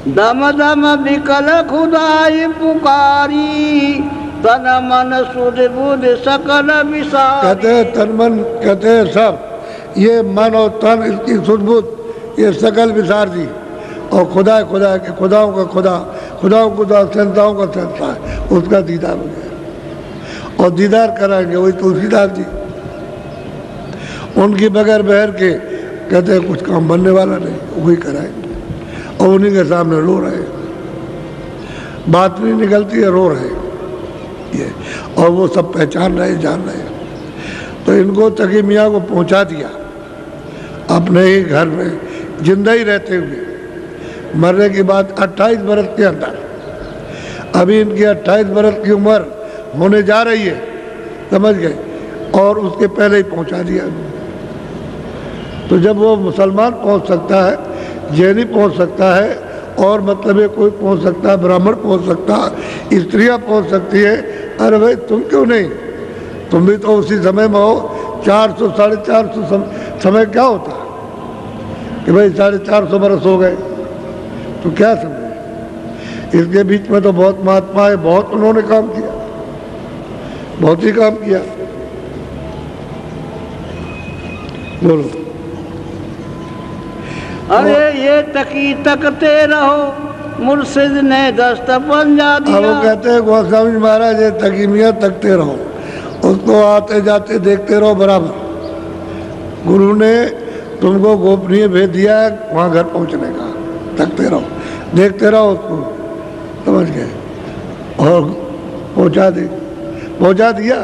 दम दम विकल खुदाई पुकारी तन मन सुध बुध सकल विसारी। कहते हैं तन मन, कहते हैं सब, ये मन और तन, इसकी सुध बुध, ये सकल विसार दी, और खुदा के खुदाओं का खुदा, खुदाओं खुदा, संताओं का संता है, उसका दीदार हो गया। और दीदार कराएंगे वही तुलसीदास जी, उनकी बगैर बहर के कहते हैं कुछ काम बनने वाला नहीं, वही कराएंगे। और उन्हीं के सामने रो रहे, बात नहीं निकलती है, रो रहे ये, और वो सब पहचान रहे, जान रहे। तो इनको तकी मियाँ को पहुँचा दिया अपने ही घर में, जिंदा ही रहते हुए। मरने की बात 28 बरस के अंदर, अभी इनकी 28 बरस की उम्र होने जा रही है, समझ गए, और उसके पहले ही पहुँचा दिया। तो जब वो मुसलमान पहुँच सकता है, जैनी पहुँच सकता है, और मतलब ये कोई पहुँच सकता है, ब्राह्मण पहुँच सकता है, स्त्रियाँ पहुँच सकती है, अरे भाई तुम क्यों नहीं? तुम भी तो उसी समय में हो। 400 साढ़े 400 समय क्या होता है कि भाई 450 बरस हो गए, तो क्या समय? इसके बीच में तो बहुत महात्मा है, बहुत उन्होंने काम किया, बहुत ही काम किया। बोलो। अरे ये तकी तकते रहो, मुर्शिद ने दस्त पंजा दिया। वो कहते हैं गोस्वामी जी महाराज, ये तकी मियाँ तकते रहो, उसको आते जाते देखते रहो बराबर। गुरु ने तुमको गोपनीय भेज दिया है वहाँ घर पहुँचने का, तकते रहो, देखते रहो उसको, समझ गए, और पहुँचा दिया,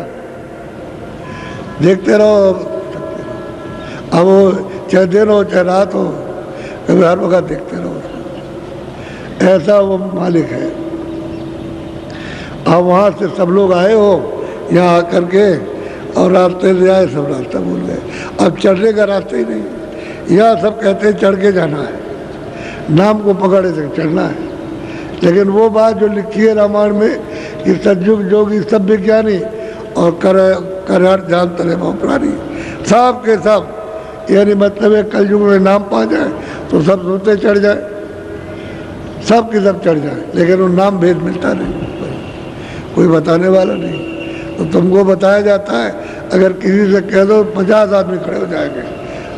देखते रहो। अब वो चाहे दिन हो चाहे रात हो, कभी हर वक्त देखते रहो, ऐसा वो मालिक है। अब वहाँ से सब लोग आए हो यहाँ आकर के, और रास्ते से आए, सब रास्ता भूल गए, अब चढ़ने का रास्ता ही नहीं। यहाँ सब कहते हैं चढ़ के जाना है, नाम को पकड़े से चढ़ना है, लेकिन वो बात जो लिखी है रामायण में कि सतयुग जोगी सब विज्ञानी और कर जान तले प्राणी, सब के सब, यानी मतलब है कलयुग में नाम पा जाए तो सब सोते चढ़ जाए, सब की सब चढ़ जाए, लेकिन वो नाम भेद मिलता नहीं, कोई बताने वाला नहीं। तो तुमको बताया जाता है, अगर किसी से कह दो 50 आदमी खड़े हो जाएंगे,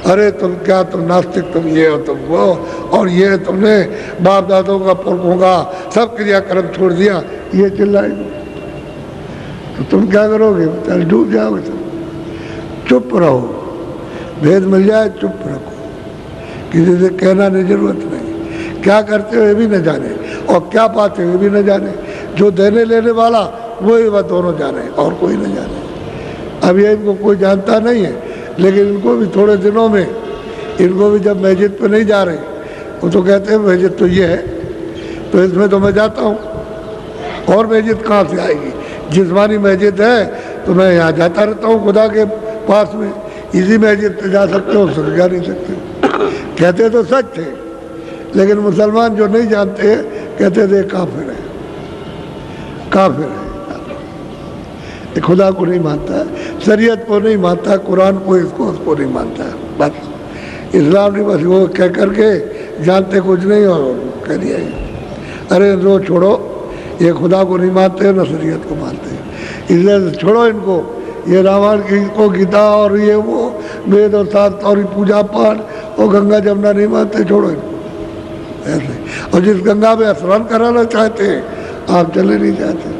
अरे तुम क्या, तुम नास्तिक, तुम ये हो, तुम वो, और ये तुमने बाप दादों का पुरखों का सब क्रियाक्रम छोड़ दिया, ये चिल्लाएंगे तो तुम क्या करोगे? चल डूब जाओगे तुम। चुप रहो, भेद मिल जाए चुप रखो, किसी से कहना नहीं, जरूरत नहीं। क्या करते हो ये भी न जाने और क्या पाते हो ये भी न जाने, जो देने लेने वाला वही वह दोनों जाने और कोई न जाने। अब ये इनको कोई जानता नहीं है, लेकिन इनको भी थोड़े दिनों में, इनको भी जब मस्जिद पे नहीं जा रहे, वो तो कहते हैं मस्जिद तो ये है, तो इसमें तो मैं जाता हूँ, और मस्जिद कहाँ से आएगी? जिस्मानी मस्जिद है तो मैं यहाँ जाता रहता हूँ खुदा के पास में, इसी मस्जिद पे जा सकते हो, उससे जा नहीं सकते। कहते तो सच थे, लेकिन मुसलमान जो नहीं जानते हैं कहते थे काफिर है, काफिर है, खुदा को नहीं मानता, शरीयत को नहीं मानता, कुरान को, इसको उसको नहीं मानता, बस इस्लाम नहीं, बस वो कह करके जानते कुछ नहीं और कह दिया। अरे रो छोड़ो, ये खुदा को नहीं मानते न शरीयत को मानते, इसलिए छोड़ो इनको, ये रामायण की को गीता और ये वो वेद और शास्त्र और पूजा पाठ और गंगा जमुना नहीं मानते, छोड़ो इनको ऐसे। और जिस गंगा में स्नान कराना चाहते हैं आप चले नहीं जाते,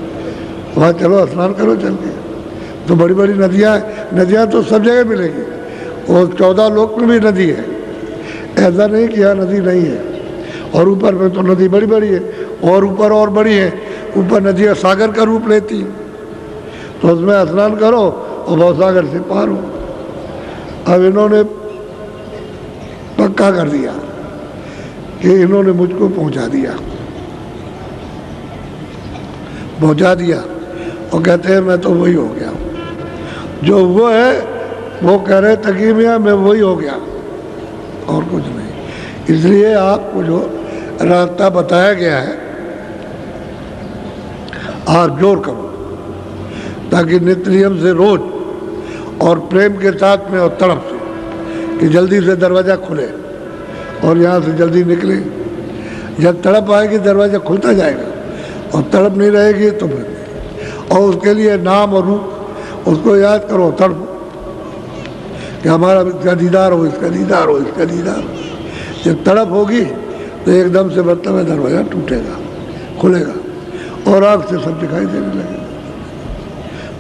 वहाँ चलो स्नान करो चल के, तो बड़ी बड़ी नदियाँ तो सब जगह मिलेगी, और 14 लोक में भी नदी है, ऐसा नहीं कि यहाँ नदी नहीं है। और ऊपर में तो नदी बड़ी बड़ी है, और ऊपर और बड़ी है, ऊपर नदियाँ सागर का रूप लेती हैं, तो उसमें स्नान करो और भवसागर से पार हो। अब इन्होंने पक्का कर दिया कि इन्होंने मुझको पहुंचा दिया और कहते हैं मैं तो वही हो गया, जो वो है वो कह रहे तकी मियाँ मैं वही हो गया और कुछ नहीं। इसलिए आपको जो रास्ता बताया गया है आप जोर करो, ताकि नित्य नियम से रोज और प्रेम के साथ में और तड़प से कि जल्दी से दरवाज़ा खुले और यहाँ से जल्दी निकले। जब तड़प आएगी दरवाज़ा खुलता जाएगा, और तड़प नहीं रहेगी तो फिर नहीं। और उसके लिए नाम और रूप उसको याद करो, तड़प कि हमारा इसका दीदार हो, इसका दीदार हो, इसका दीदार हो। जब तड़प होगी तो एकदम से मतलब है दरवाज़ा टूटेगा, खुलेगा और आग से सब दिखाई देने लगेगा,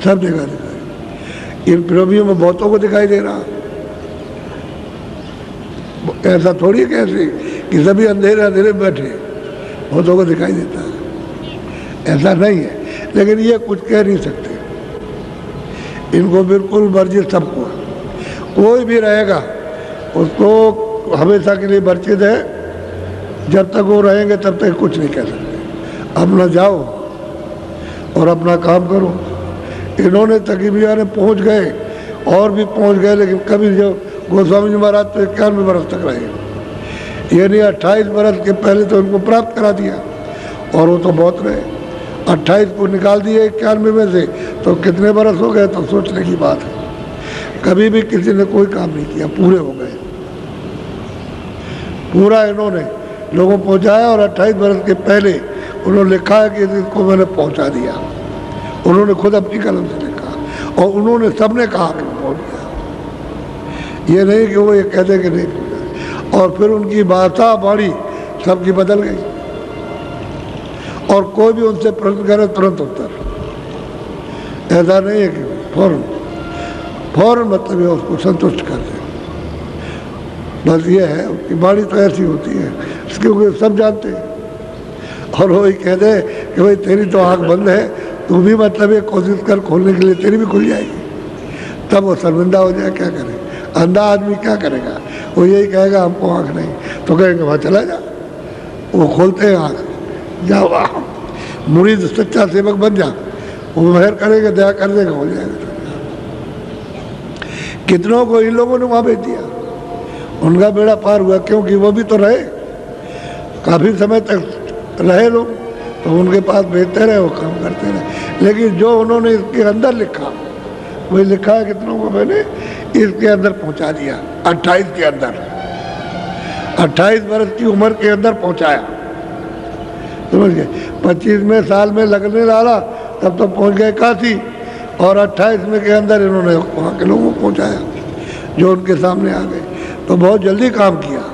सब जगह दिखाई। इन प्रेमियों में बहुतों को दिखाई दे रहा, ऐसा थोड़ी कैसे कि सभी अंधेरे अंधेरे बैठे, बहुतों को दिखाई देता है, ऐसा नहीं है। लेकिन ये कुछ कह नहीं सकते, इनको बिल्कुल वर्जित सबको, कोई भी रहेगा उसको हमेशा के लिए वर्जित है, जब तक वो रहेंगे तब तक कुछ नहीं कह सकते। अपना जाओ और अपना काम करो। इन्होंने तकीबिया ने पहुंच गए और भी पहुंच गए, लेकिन कभी जो गोस्वामी जी महाराज तो 91 बरस तक रहे, यानी 28 बरस के पहले तो इनको प्राप्त करा दिया, और वो तो बहुत रहे। 28 को निकाल दिए 91 में से, तो कितने बरस हो गए? तो सोचने की बात है। कभी भी किसी ने कोई काम नहीं किया, पूरे हो गए, पूरा इन्होंने लोगों पहुंचाया। और 28 बरस के पहले उन्होंने लिखा है कि इसको मैंने पहुंचा दिया, उन्होंने खुद अपनी कलम से लिखा, और उन्होंने सबने कहा कि पहुंच गया, ये नहीं कि वो ये कह दे कि नहीं। और फिर उनकी भाषा बाणी सबकी बदल गई, और कोई भी उनसे प्रश्न करे तुरंत उत्तर, ऐसा नहीं है कि फौरन मतलब है उसको संतुष्ट कर दे। बस ये है उनकी बाणी तो ऐसी होती है, क्योंकि सब जानते हैं। और वो ही कह दे कि भाई तेरी तो आँख बंद है, तू भी मतलब ये कोशिश कर खोलने के लिए, तेरी भी खुल जाएगी, तब वो शर्मिंदा हो जाए। क्या करे अंधा आदमी, क्या करेगा? वो यही कहेगा हमको आँख नहीं, तो कहेंगे वहाँ चला जा, वो खोलते हैं आँख, जाओ मुरीद सच्चा सेवक बन जा, वो मेहर करेगा, दया कर देगा, हो जाएगा। कितनों को इन लोगों ने वहाँ भेज दिया, उनका बेड़ा पार हुआ, क्योंकि वो भी तो रहे, काफ़ी समय तक रहे लोग, तो उनके पास भेजते रहे, वो काम करते रहे। लेकिन जो उन्होंने इसके अंदर लिखा, वही लिखा है कितनों को मैंने इसके अंदर पहुंचा दिया। 28 के अंदर, 28 वर्ष की उम्र के अंदर पहुंचाया, समझ गए। 25वें साल में लगने वाला तब तो पहुंच गए काशी, और 28वें के अंदर इन्होंने वहाँ के लोगों को पहुंचाया जो उनके सामने आ गए। तो बहुत जल्दी काम किया,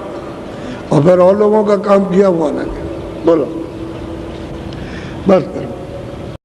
और फिर और लोगों का काम किया हुआ अलग है। बोलो, बस करो।